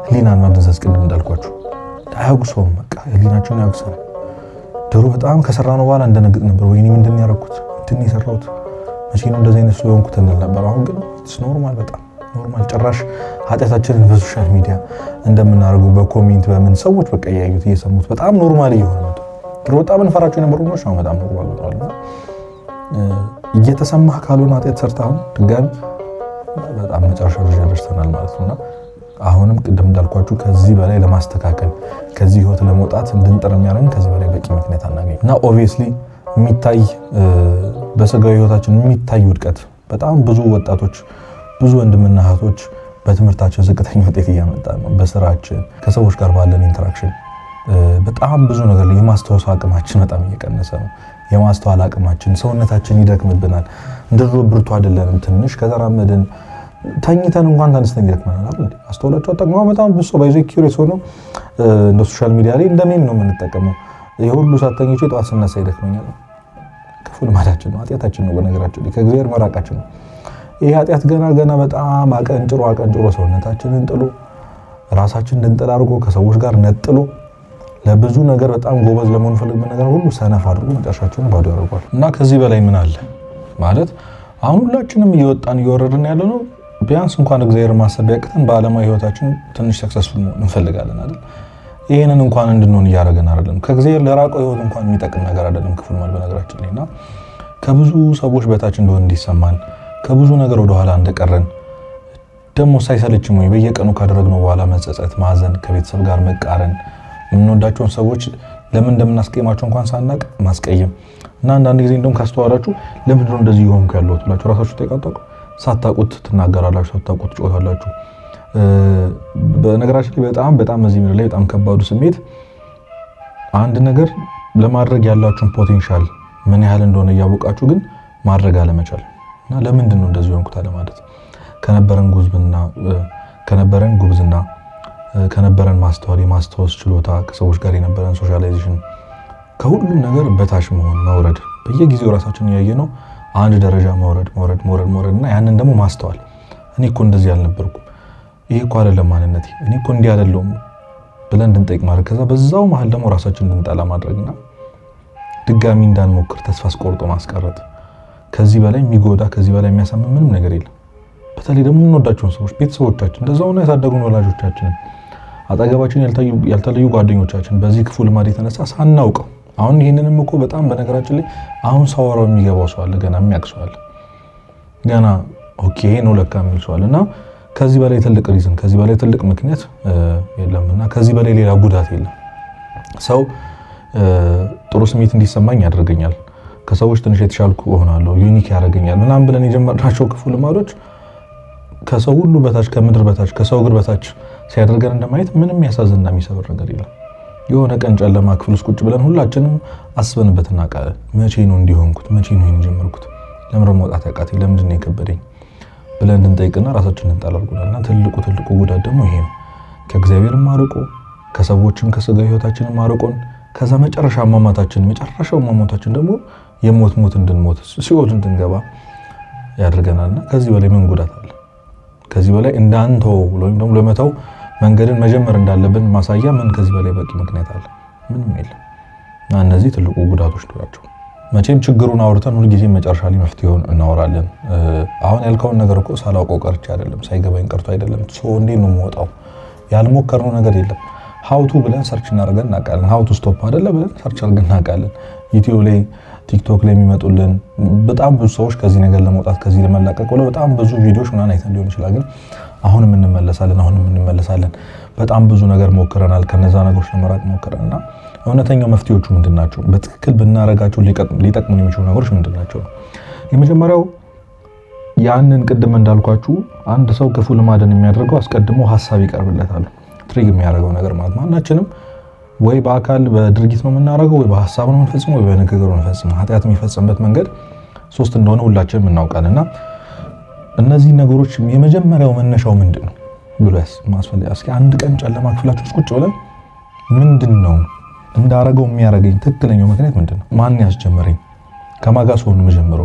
ህሊናን ማደንዘዝ ቅድም እንዳልኳችሁ አያጉሰውም። በቃ ህሊናችን ያጉሰናል። ድሮ በጣም ከሰራነው በኋላ እንደነግጥ ነበር። ወይኔ ምንድን ነው ያደረኩት? ምንድን ነው የሰራሁት? መቼ ነው እንደዚህ አይነት ሰው የሆንኩት እንል ነበር። አሁን ግን ኖርማል፣ በጣም ኖርማል። ጭራሽ ኃጢአታችንን በሶሻል ሚዲያ እንደምናደርገው በኮሜንት በምን ሰዎች በቃ እያዩት እየሰሙት በጣም ኖርማል እየሆነ ነው። ድሮ በጣም እንፈራቸው የነበሩ ነገሮች አሁን በጣም ኖርማል ሆነዋል። እየተሰማህ ካልሆነ ኃጢአት ሰርተህ አሁን ድጋሚ በጣም መጨረሻ ደረጃ ደርሰናል ማለት ነውና አሁንም ቅድም እንዳልኳችሁ ከዚህ በላይ ለማስተካከል ከዚህ ህይወት ለመውጣት እንድንጥር የሚያደርገን ከዚህ በላይ በቂ ምክንያት አናገኝ እና ኦብቪየስሊ የሚታይ በስጋዊ ህይወታችን የሚታይ ውድቀት በጣም ብዙ ወጣቶች ብዙ ወንድምና እህቶች በትምህርታቸው ዝቅተኛ ውጤት እያመጣ ነው። በስራችን ከሰዎች ጋር ባለን ኢንተራክሽን በጣም ብዙ ነገር ላይ የማስተዋል አቅማችን በጣም እየቀነሰ ነው። የማስተዋል አቅማችን ሰውነታችን ይደክምብናል። እንደድሮ ብርቱ አይደለንም። ትንሽ ከተራመድን ተኝተን እንኳን ተነስተን ይደክመናል አይደል? አስተውላችሁ አጠቅመው በጣም ብዙ ሰው ባይዘ ኪዩሪየስ ሆኖ እንደ ሶሻል ሚዲያ ላይ እንደምን ነው የምንጠቀመው። የሁሉ ሳተኞች ጠዋት ስነሳ ይደክመኛል። ክፉ ልማዳችን ነው፣ ኃጢአታችን ነው። በነገራችን ላይ ከእግዚአብሔር መራቃችን ነው። ይሄ ኃጢአት ገና በጣም አቀንጭሮ ሰውነታችንን ጥሎ ራሳችንን እንድንጥል አድርጎ ከሰዎች ጋር ነጥሎ ለብዙ ነገር በጣም ጎበዝ ለመሆን ፈልገን ነገር ሁሉ ሰነፍ አድርጎ መጨረሻችንን ባዶ ያደርጋል። እና ከዚህ በላይ ምን አለ ማለት አሁን ሁላችንም እየወጣን እየወረድን ያለ ነው። ቢያንስ እንኳን እግዚአብሔር ማሰብ ያቅተን በዓለማዊ ህይወታችን ትንሽ ሰክሰስፉል መሆን እንፈልጋለን አይደል? ይሄንን እንኳን እንድንሆን እያደረገን አይደለም። ከእግዚአብሔር ለራቀው ህይወት እንኳን የሚጠቅም ነገር አይደለም ክፉ ልማድ በነገራችን ላይ እና ከብዙ ሰዎች በታች እንደሆነ እንዲሰማን ከብዙ ነገር ወደ ኋላ እንደቀረን ደግሞ ሳይሰለችም ወይ በየቀኑ ካደረግነው በኋላ መጸጸት፣ ማዘን፣ ከቤተሰብ ጋር መቃረን፣ የምንወዳቸውን ሰዎች ለምን እንደምናስቀይማቸው እንኳን ሳናቅ ማስቀየም እና አንዳንድ ጊዜ እንደውም ካስተዋላችሁ ለምንድን ነው እንደዚህ የሆንኩ ያለሁት ብላችሁ ራሳችሁ ተጠይቃችሁ ሳታውቁት ትናገራላችሁ፣ ሳታውቁት ትጮታላችሁ። በነገራችን ላይ በጣም እዚህ ምድር ላይ በጣም ከባዱ ስሜት አንድ ነገር ለማድረግ ያላችሁን ፖቴንሻል ምን ያህል እንደሆነ እያወቃችሁ ግን ማድረግ አለመቻል እና ለምንድን ነው እንደዚህ የሆንኩት አለ ማለት ከነበረን ጉብዝና ከነበረን ማስተዋል የማስታወስ ችሎታ ከሰዎች ጋር የነበረን ሶሻላይዜሽን ከሁሉም ነገር በታች መሆን መውረድ በየጊዜው ራሳችንን ያየነው አንድ ደረጃ መውረድ እና ያንን ደግሞ ማስተዋል እኔ እኮ እንደዚህ አልነበርኩም፣ ይሄ እኮ አይደለም ማንነቴ፣ እኔ እኮ እንዲህ አይደለሁም ብለን እንድንጠይቅ ማድረግ ከዛ በዛው መሀል ደግሞ ራሳችንን እንድንጠላ ማድረግና ድጋሚ እንዳንሞክር ተስፋ አስቆርጦ ማስቀረት ከዚህ በላይ የሚጎዳ ከዚህ በላይ የሚያሳምን ምንም ነገር የለም። በተለይ ደግሞ የምንወዳቸውን ሰዎች ቤተሰቦቻችን እንደዛው ነው ያሳደጉን ወላጆቻችን አጠገባችን ያልተለዩ ጓደኞቻችን በዚህ ክፉ ልማድ የተነሳ ሳናውቀው አሁን ይሄንንም እኮ በጣም በነገራችን ላይ አሁን ሳወራው የሚገባው ሰው አለ፣ ገና የሚያውቅ ሰው አለ፣ ገና ኦኬ ነው ለካ የሚል ሰው አለና ከዚህ በላይ ትልቅ ሪዝን ከዚህ በላይ ትልቅ ምክንያት የለምና ከዚህ በላይ ሌላ ጉዳት የለም። ሰው ጥሩ ስሜት እንዲሰማኝ ያደርገኛል፣ ከሰዎች ትንሽ የተሻልኩ እሆናለሁ፣ ዩኒክ ያደርገኛል ምናምን ብለን የጀመርናቸው ክፉ ልማዶች ከሰው ሁሉ በታች ከምድር በታች ከሰው እግር በታች ሲያደርገን እንደማየት ምንም ያሳዝንና የሚሰብር ነገር የለም። የሆነ ቀን ጨለማ ክፍል ውስጥ ቁጭ ብለን ሁላችንም አስበንበት እናውቃለን። መቼ ነው እንዲሆንኩት? መቼ ነው ይሄን ጀመርኩት? ለምን መውጣት ያቃተኝ? ለምንድን ነው የከበደኝ ብለን እንድንጠይቅና ራሳችንን እንጣላልኩና ትልቁ ጉዳት ደግሞ ይሄ ነው። ከእግዚአብሔርም ማርቆ ከሰዎችም ከስጋ ህይወታችንም ማርቆን ከዛ መጨረሻው ማማታችን ደግሞ የሞት እንድንሞት ሲኦል እንድንገባ ያደርገናልና ከዚህ በላይ ምን ጉዳት አለ? ከዚህ በላይ እንዳንተው ወይም ደግሞ ለመተው መንገድን መጀመር እንዳለብን ማሳያ ምን ከዚህ በላይ በቂ ምክንያት አለ? ምንም የለም። እና እነዚህ ትልቁ ጉዳቶች ናቸው። መቼም ችግሩን አውርተን ሁልጊዜ መጨረሻ ላይ መፍትሄውን እናወራለን። አሁን ያልከውን ነገር እኮ ሳላውቀው ቀርቼ አይደለም፣ ሳይገባኝ ቀርቶ አይደለም። እንዴት ነው የምወጣው? ያልሞከርነው ነገር የለም። ሀውቱ ብለን ሰርች እናደርገን እናውቃለን። ሀውቱ ስቶፕ አይደለ ብለን ሰርች አድርገን እናውቃለን። ዩቲዩብ ላይ ቲክቶክ ላይ የሚመጡልን በጣም ብዙ ሰዎች ከዚህ ነገር ለመውጣት ከዚህ ለመላቀቅ ብለው በጣም ብዙ ቪዲዮዎች ምናምን አይተን ሊሆን ይችላል። ግን አሁንም እንመለሳለን። በጣም ብዙ ነገር ሞክረናል፣ ከነዛ ነገሮች ለመራቅ ሞክረናልና እውነተኛው መፍትሄዎቹ ምንድናቸው? በትክክል ብናረጋቸው ሊጠቅሙን የሚችሉ ነገሮች ምንድናቸው? የመጀመሪያው ያንን ቅድም እንዳልኳችሁ አንድ ሰው ክፉ ልማድን የሚያደርገው አስቀድሞ ሐሳብ ይቀርብለታል። ትሪግ የሚያደርገው ነገር ማለት ማናችንም ወይ በአካል በድርጊት ነው የምናደርገው፣ ወይ በሐሳብ ነው የምንፈጽመው፣ ወይ በንግግር ነው የምንፈጽመው። ኃጢአት የሚፈጸምበት መንገድ ሶስት እንደሆነ ሁላችንም እናውቃለንና እነዚህ ነገሮች የመጀመሪያው መነሻው ምንድነው ብሎ ማስፈልግ። እስኪ አንድ ቀን ጨለማ ክፍላችሁ ውስጥ ቁጭ ብለን ምንድነው እንዳረገው የሚያረገኝ ትክክለኛው ምክንያት ምንድነው? ማን ያስጀመረኝ? ከማጋስ ሆኖ መጀመሩ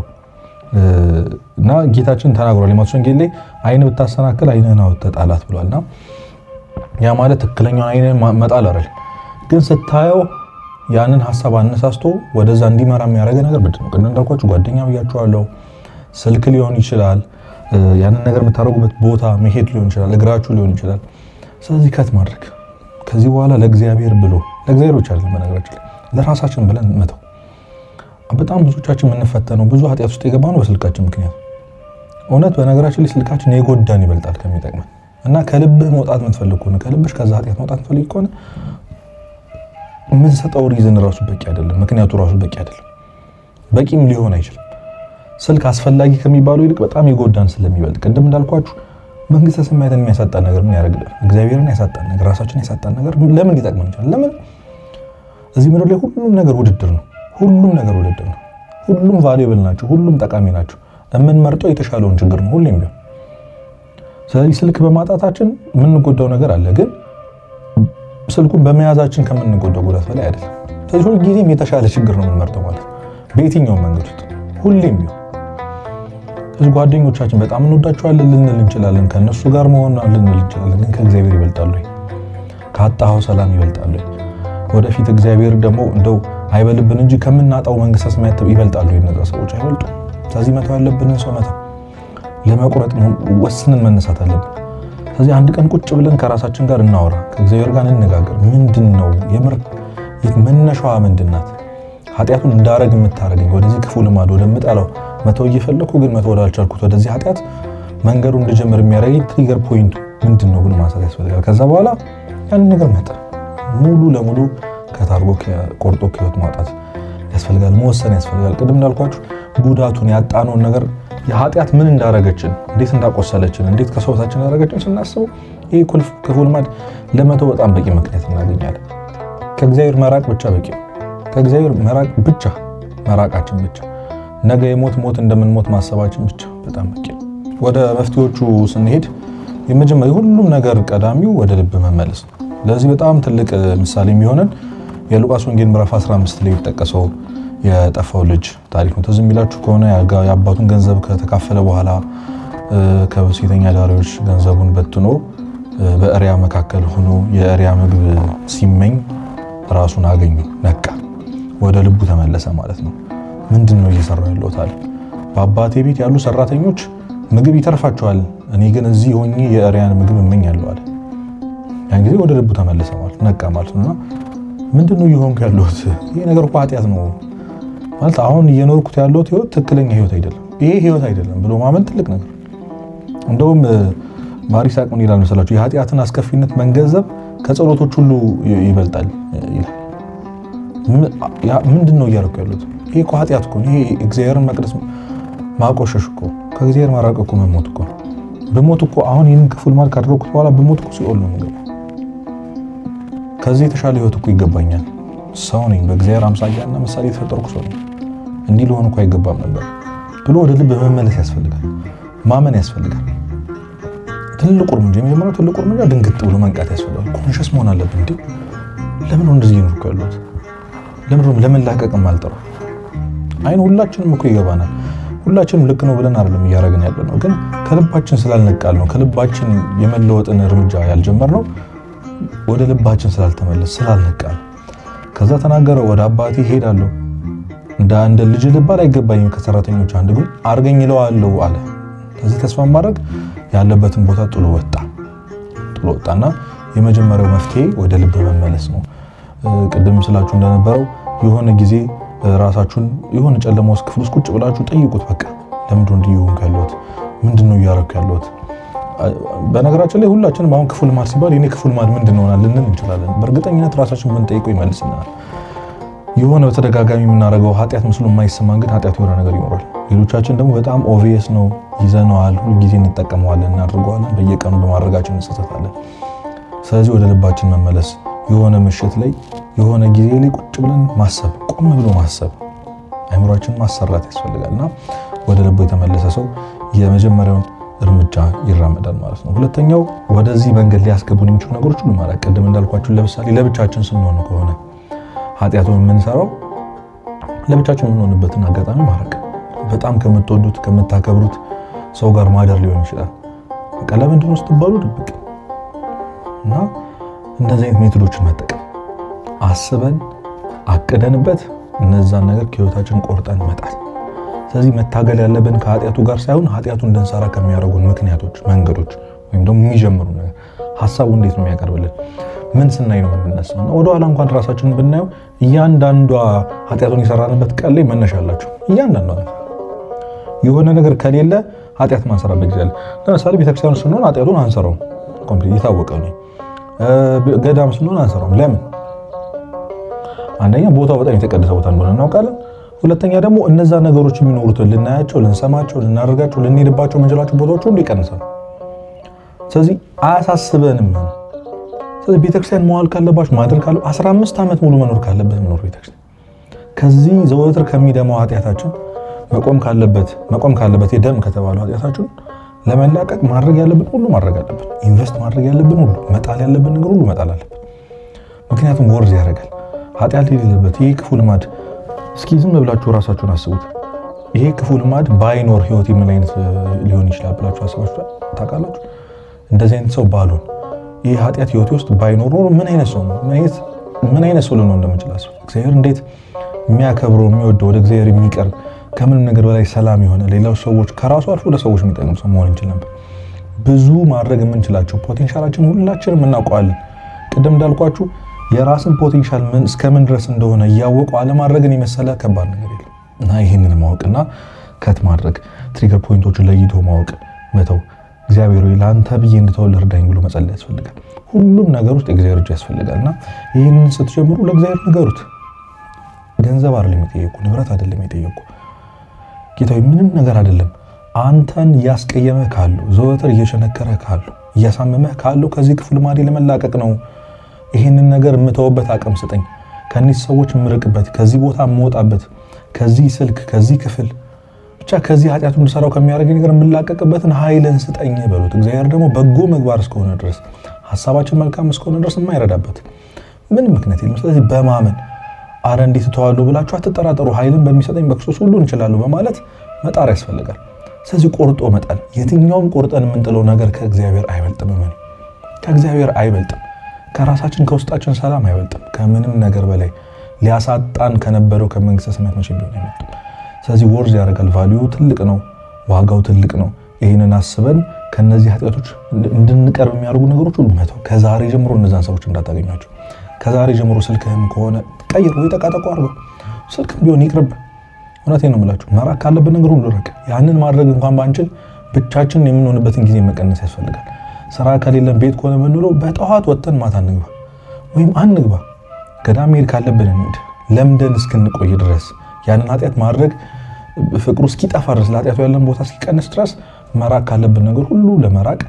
እና ጌታችን ተናግሯል። የማቴዎስ ወንጌል ላይ አይን ብታሰናክል አይንህን አውጥተህ ጣላት ብሏልና ያ ማለት ትክክለኛው አይንን መጣል አይደል፣ ግን ስታየው ያንን ሐሳብ አነሳስቶ ወደዛ እንዲመራ የሚያደርግ ነገር ምንድነው? ቅድም እንዳልኳችሁ ጓደኛ ብያችኋለሁ፣ ስልክ ሊሆን ይችላል፣ ያንን ነገር የምታደርጉበት ቦታ መሄድ ሊሆን ይችላል፣ እግራችሁ ሊሆን ይችላል። ስለዚህ ከት ማድረግ ከዚህ በኋላ ለእግዚአብሔር ብሎ ለእግዚአብሔር ብቻ አይደለም፣ በነገራችን ለራሳችን ብለን መተው። በጣም ብዙዎቻችን የምንፈተነው ብዙ ኃጢአት ውስጥ የገባነው በስልካችን ምክንያት። እውነት በነገራችን ላይ ስልካችን የጎዳን ይበልጣል ከሚጠቅመን እና ከልብህ መውጣት የምትፈልግ ከሆነ ከልብሽ ከዛ ኃጢአት መውጣት የምትፈልግ ከሆነ የምንሰጠው ሪዝን ራሱ በቂ አይደለም፣ ምክንያቱ ራሱ በቂ አይደለም፣ በቂም ሊሆን አይችልም። ስልክ አስፈላጊ ከሚባለው ይልቅ በጣም የጎዳን ስለሚበልጥ ቅድም እንዳልኳችሁ መንግስተ ሰማያትን የሚያሳጣን ነገር ምን ያደርግልናል? እግዚአብሔርን ያሳጣን ነገር፣ ራሳችን ያሳጣን ነገር ለምን ሊጠቅመን ይችላል? ለምን እዚህ ምድር ላይ ሁሉም ነገር ውድድር ነው። ሁሉም ቫልዩብል ናቸው፣ ሁሉም ጠቃሚ ናቸው። የምንመርጠው የተሻለውን ችግር ነው ሁሌም ቢሆን። ስለዚህ ስልክ በማጣታችን የምንጎዳው ነገር አለ፣ ግን ስልኩን በመያዛችን ከምንጎዳው ጉዳት በላይ አይደለም። ስለዚህ ሁሉ ጊዜም የተሻለ ችግር ነው የምንመርጠው ማለት ነው፣ በየትኛውም መንገድ ውስጥ ሁሌም ቢሆን። ስለዚህ ጓደኞቻችን በጣም እንወዳቸዋለን ልንል እንችላለን፣ ከነሱ ጋር መሆን ልንል እንችላለን፣ ግን ከእግዚአብሔር ይበልጣሉ? ካጣኸው ሰላም ይበልጣሉ? ወደፊት እግዚአብሔር ደግሞ እንደው አይበልብን እንጂ ከምናጣው መንግስተ ሰማያት ይበልጣሉ? የነዛ ሰዎች አይበልጡም። ስለዚህ መተው ያለብንን ሰው መተው፣ ለመቁረጥ ወስነን መነሳት አለብን። ስለዚህ አንድ ቀን ቁጭ ብለን ከራሳችን ጋር እናወራ፣ ከእግዚአብሔር ጋር እንነጋገር። ምንድነው የምር መነሻዋ ምንድናት? ኃጢአቱን እንዳረግ የምታረገኝ ወደዚህ ክፉ ልማድ ወደምጠላው መተው እየፈለኩ ግን መተው ወዳልቻልኩት ወደዚህ ኃጢአት መንገዱ እንድጀምር የሚያደርገኝ ትሪገር ፖይንቱ ምንድነው ብሎ ማንሳት ያስፈልጋል። ከዛ በኋላ ያን ነገር ሙሉ ለሙሉ ከታርጎ ቆርጦ ከህይወት ማውጣት ያስፈልጋል፣ መወሰን ያስፈልጋል። ቅድም እንዳልኳችሁ ጉዳቱን ያጣነውን ነገር የኃጢአት ምን እንዳረገችን፣ እንዴት እንዳቆሰለችን፣ እንዴት ከሰውታችን እንዳረገችን ስናስበው ይሄ ክፉ ልማድ ለመተው በጣም በቂ ምክንያት እናገኛለን። ከእግዚአብሔር መራቅ ብቻ በቂ ነው። ከእግዚአብሔር መራቅ ብቻ መራቃችን ብቻ ነገ ሞት እንደምንሞት ማሰባችን ብቻ በጣም በቂ ነው። ወደ መፍትሄዎቹ ስንሄድ የመጀመሪያ ሁሉም ነገር ቀዳሚው ወደ ልብ መመለስ ነው። ለዚህ በጣም ትልቅ ምሳሌ የሚሆነን የሉቃስ ወንጌል ምዕራፍ 15 ላይ የተጠቀሰው የጠፋው ልጅ ታሪክ ነው። ትዝ የሚላችሁ ከሆነ የአባቱን ገንዘብ ከተካፈለ በኋላ ከሴተኛ ዳሪዎች ገንዘቡን በትኖ በእሪያ መካከል ሆኖ የእሪያ ምግብ ሲመኝ ራሱን አገኙ፣ ነቃ፣ ወደ ልቡ ተመለሰ ማለት ነው። ምንድነው እየሰራው ያለው ታዲያ? በአባቴ ቤት ያሉ ሰራተኞች ምግብ ይተርፋቸዋል፣ እኔ ግን እዚህ ሆኜ የእሪያን ምግብ እመኛለሁ አለ። ያን ጊዜ ወደ ልቡ ተመለሰ ማለት ነቃ ማለት ነውና ምንድነው እየሆንኩ ያለሁት? ይሄ ነገር እኮ ኃጢአት ነው ማለት አሁን እየኖርኩት ያለሁት ህይወት ትክክለኛ ህይወት አይደለም፣ ይሄ ህይወት አይደለም ብሎ ማመን ትልቅ ነገር። እንደውም ማሪሳቅ ምን ይላል መሰላችሁ? የኃጢአትን አስከፊነት መንገዘብ ከጸሎቶች ሁሉ ይበልጣል ይላል። ምንድነው እያደረኩ ያለሁት? ይሄ እኮ ኃጢአት እኮ፣ ይሄ እግዚአብሔርን መቅደስ ማቆሸሽ እኮ፣ ከእግዚአብሔር መራቅ እኮ መሞት እኮ። በሞት እኮ አሁን ይህንን ክፉ ልማድ ካደረኩት በኋላ በሞት እኮ ሲኦል ነው የምገባው። ከዚህ የተሻለ ህይወት እኮ ይገባኛል። ሰው ነኝ፣ በእግዚአብሔር አምሳያና ምሳሌ የተፈጠርኩ ሰው ነኝ። እንዲህ ሊሆን እኮ አይገባም ነበር ብሎ ወደ ልብ መመለስ ያስፈልጋል፣ ማመን ያስፈልጋል። ትልቁ እርምጃ፣ የመጀመሪያው ትልቁ እርምጃ ድንግጥ ብሎ መንቃት ያስፈልጋል። ኮንሽስ መሆን አለብን። እንዴ ለምን ነው እንደዚህ ነው ያሉት? ለምን ላቀቅም አልጠራው? አይን ሁላችንም እኮ ይገባናል። ሁላችንም ልክ ነው ብለን አይደለም እያደረግን ያለነው፣ ግን ከልባችን ስላልነቃል ነው። ከልባችን የመለወጥን እርምጃ ያልጀመርነው ወደ ልባችን ስላልተመለስ ስላልነቃል። ከዛ ተናገረ፣ ወደ አባቴ ሄዳለሁ፣ እንደ ልጅ ልባል አይገባኝም፣ ከሰራተኞች አንድ ግን አርገኝ እለዋለሁ አለ። ከዚህ ተስፋ ማድረግ ያለበትን ቦታ ጥሎ ወጣና የመጀመሪያው መፍትሄ ወደ ልብ መመለስ ነው። ቅድም ስላችሁ እንደነበረው የሆነ ጊዜ ራሳችሁን የሆነ ጨለማ ውስጥ ክፍል ውስጥ ቁጭ ብላችሁ ጠይቁት። በቃ ለምንድነው እንዲህ እየሆንኩ ያለሁት? ምንድነው እያደረኩ ያለሁት? በነገራችን ላይ ሁላችንም አሁን ክፉ ልማድ ሲባል የኔ ክፉ ልማድ ምንድን ነው ልንል እንችላለን። በእርግጠኝነት ራሳችን ብንጠይቀው ይመልስልናል። የሆነ በተደጋጋሚ የምናደርገው ኃጢአት መስሎ የማይሰማን ግን ኃጢአት የሆነ ነገር ይኖራል። ሌሎቻችን ደግሞ በጣም ኦብቪየስ ነው፣ ይዘነዋል፣ ሁልጊዜ እንጠቀመዋለን፣ እናድርገዋለን፣ በየቀኑ በማድረጋችን እንሰተታለን። ስለዚህ ወደ ልባችን መመለስ፣ የሆነ ምሽት ላይ የሆነ ጊዜ ላይ ቁጭ ብለን ማሰብ፣ ቆም ብሎ ማሰብ፣ አይምሮአችንን ማሰራት ያስፈልጋልና ወደ ልቡ የተመለሰ ሰው የመጀመሪያውን እርምጃ ይራመዳል ማለት ነው። ሁለተኛው ወደዚህ መንገድ ሊያስገቡን የሚችሉ ነገሮች ሁሉ ማለት ቀደም እንዳልኳችሁ ለምሳሌ ለብቻችን ስንሆን ከሆነ ኃጢአቱን የምንሰራው ለብቻችን የምንሆንበትን አጋጣሚ ማድረግ፣ በጣም ከምትወዱት ከምታከብሩት ሰው ጋር ማደር ሊሆን ይችላል። በቃ ለምንድን ነው ስትባሉ ድብቅ እና እንደዚህ አይነት ሜቶዶችን መጠቀም አስበን አቅደንበት እነዛን ነገር ከህይወታችን ቆርጠን መጣል። ስለዚህ መታገል ያለብን ከኃጢአቱ ጋር ሳይሆን ኃጢአቱ እንድንሰራ ከሚያደርጉን ምክንያቶች፣ መንገዶች ወይም ደግሞ የሚጀምሩ ነገር ሐሳቡ እንዴት ነው የሚያቀርብልን፣ ምን ስናይ ነው የምንነሳው። ወደ ኋላ እንኳን ራሳችንን ብናየው እያንዳንዷ ኃጢአቱን የሰራንበት ቀን ላይ መነሻ አላቸው። እያንዳንዷ የሆነ ነገር ከሌለ ኃጢአት ማንሰራበት ጊዜ አለ። ለምሳሌ ቤተክርስቲያን ስንሆን ኃጢአቱን አንሰራውም፣ ኮምፕሊት የታወቀ ነው። ገዳም ስንሆን አንሰራውም። ለምን? አንደኛ ቦታው በጣም የተቀደሰ ቦታ እንደሆነ እናውቃለን። ሁለተኛ ደግሞ እነዛ ነገሮች የሚኖሩትን ልናያቸው፣ ልንሰማቸው፣ ልናደርጋቸው፣ ልንሄድባቸው የምንችላቸው ቦታዎች ሁሉ ይቀንሳል። ስለዚህ አያሳስበንም። ስለዚህ ቤተክርስቲያን መዋል ካለባችሁ ማድረግ ካለ 15 ዓመት ሙሉ መኖር ካለበት መኖር ቤተክርስቲያን ከዚህ ዘወትር ከሚደማው ኃጢአታችን መቆም ካለበት የደም ከተባለው ኃጢአታችን ለመላቀቅ ማድረግ ያለብን ሁሉ ማድረግ አለብን። ኢንቨስት ማድረግ ያለብን ሁሉ፣ መጣል ያለብን ነገር ሁሉ መጣል አለብን። ምክንያቱም ወርዝ ያደርጋል። ኃጢአት የሌለበት ይሄ ክፉ ልማድ እስኪ ዝም ብላችሁ ራሳችሁን አስቡት። ይሄ ክፉ ልማድ ባይኖር ህይወት ምን አይነት ሊሆን ይችላል ብላችሁ አስባችሁ ታውቃላችሁ? እንደዚህ አይነት ሰው ባልሆን ይሄ ኃጢአት ህይወት ውስጥ ባይኖር ኖሮ ምን አይነት ሰው ነው ምን አይነት ሰው ልንሆን እንደምንችል አስቡ። እግዚአብሔር እንዴት የሚያከብረው የሚወደው ወደ እግዚአብሔር የሚቀርብ ከምንም ነገር በላይ ሰላም የሆነ ሌላው ሰዎች ከራሱ አልፎ ለሰዎች የሚጠቅም ሰው መሆን እንችል ነበር። ብዙ ማድረግ የምንችላቸው ፖቴንሻላችን ሁላችንም እናውቀዋለን። ቅድም እንዳልኳችሁ የራስን ፖቴንሻል እስከምን ድረስ እንደሆነ እያወቁ አለማድረግን የመሰለ ከባድ ነገር የለም እና ይህንን ማወቅና ከት ማድረግ ትሪገር ፖይንቶችን ለይቶ ማወቅ መተው። እግዚአብሔር ሆይ ለአንተ ብዬ እንድተወል እርዳኝ ብሎ መጸለይ ያስፈልጋል። ሁሉም ነገር ውስጥ የእግዚአብሔር እጅ ያስፈልጋልና ይህንን ስትጀምሩ ለእግዚአብሔር ንገሩት። ገንዘብ አይደለም የጠየቁ፣ ንብረት አይደለም የጠየቁ። ጌታዊ ምንም ነገር አይደለም። አንተን እያስቀየመህ ካለው ዘወትር እየሸነከረህ ካለው እያሳመመህ ካለው ከዚህ ክፉ ልማዴ ለመላቀቅ ነው። ይህንን ነገር የምተውበት አቅም ስጠኝ፣ ከእነዚህ ሰዎች የምርቅበት፣ ከዚህ ቦታ የምወጣበት፣ ከዚህ ስልክ፣ ከዚህ ክፍል ብቻ ከዚህ ኃጢአቱ እንድሰራው ከሚያደርገኝ ነገር የምላቀቅበትን ኃይልን ስጠኝ በሉት። እግዚአብሔር ደግሞ በጎ ምግባር እስከሆነ ድረስ ሐሳባችን መልካም እስከሆነ ድረስ የማይረዳበት ምንም ምክንያት የለም። ስለዚህ በማመን አረ እንዴት ተዋሉ ብላችሁ አትጠራጠሩ፣ ኃይልን በሚሰጠኝ በክርስቶስ ሁሉ እንችላለሁ በማለት መጣር ያስፈልጋል። ስለዚህ ቆርጦ መጣል፣ የትኛውም ቆርጠን የምንጥለው ነገር ከእግዚአብሔር አይበልጥም። ከእግዚአብሔር አይበልጥም። ከራሳችን ከውስጣችን ሰላም አይበልጥም። ከምንም ነገር በላይ ሊያሳጣን ከነበረው ከመንግስተ ሰማያት መቼም ቢሆን አይበልጥም። ስለዚህ ወርዝ ያደርጋል። ቫልዩ ትልቅ ነው፣ ዋጋው ትልቅ ነው። ይህንን አስበን ከነዚህ ኃጢአቶች እንድንቀርብ የሚያደርጉ ነገሮች ሁሉ መተው። ከዛሬ ጀምሮ እነዛን ሰዎች እንዳታገኟቸው። ከዛሬ ጀምሮ ስልክህም ከሆነ ቀይር ወይ ጠቃጠቆ አድርገው፣ ስልክም ቢሆን ይቅርብ። እውነቴን ነው የምላችሁ፣ መራቅ ካለብን ነገር ሁሉ ረቅ። ያንን ማድረግ እንኳን ባንችል ብቻችንን የምንሆንበትን ጊዜ መቀነስ ያስፈልጋል። ስራ ከሌለን ቤት ከሆነ የምንውለው በጠዋት ወጥተን ማታ እንግባ ወይም አንግባ። ገዳም መሄድ ካለብን እንሂድ፣ ለምደን እስክንቆይ ድረስ ያንን ኃጢአት ማድረግ ፍቅሩ እስኪጠፋ ድረስ ለኃጢአቱ ያለን ቦታ እስኪቀንስ ድረስ መራቅ ካለብን ነገር ሁሉ ለመራቅ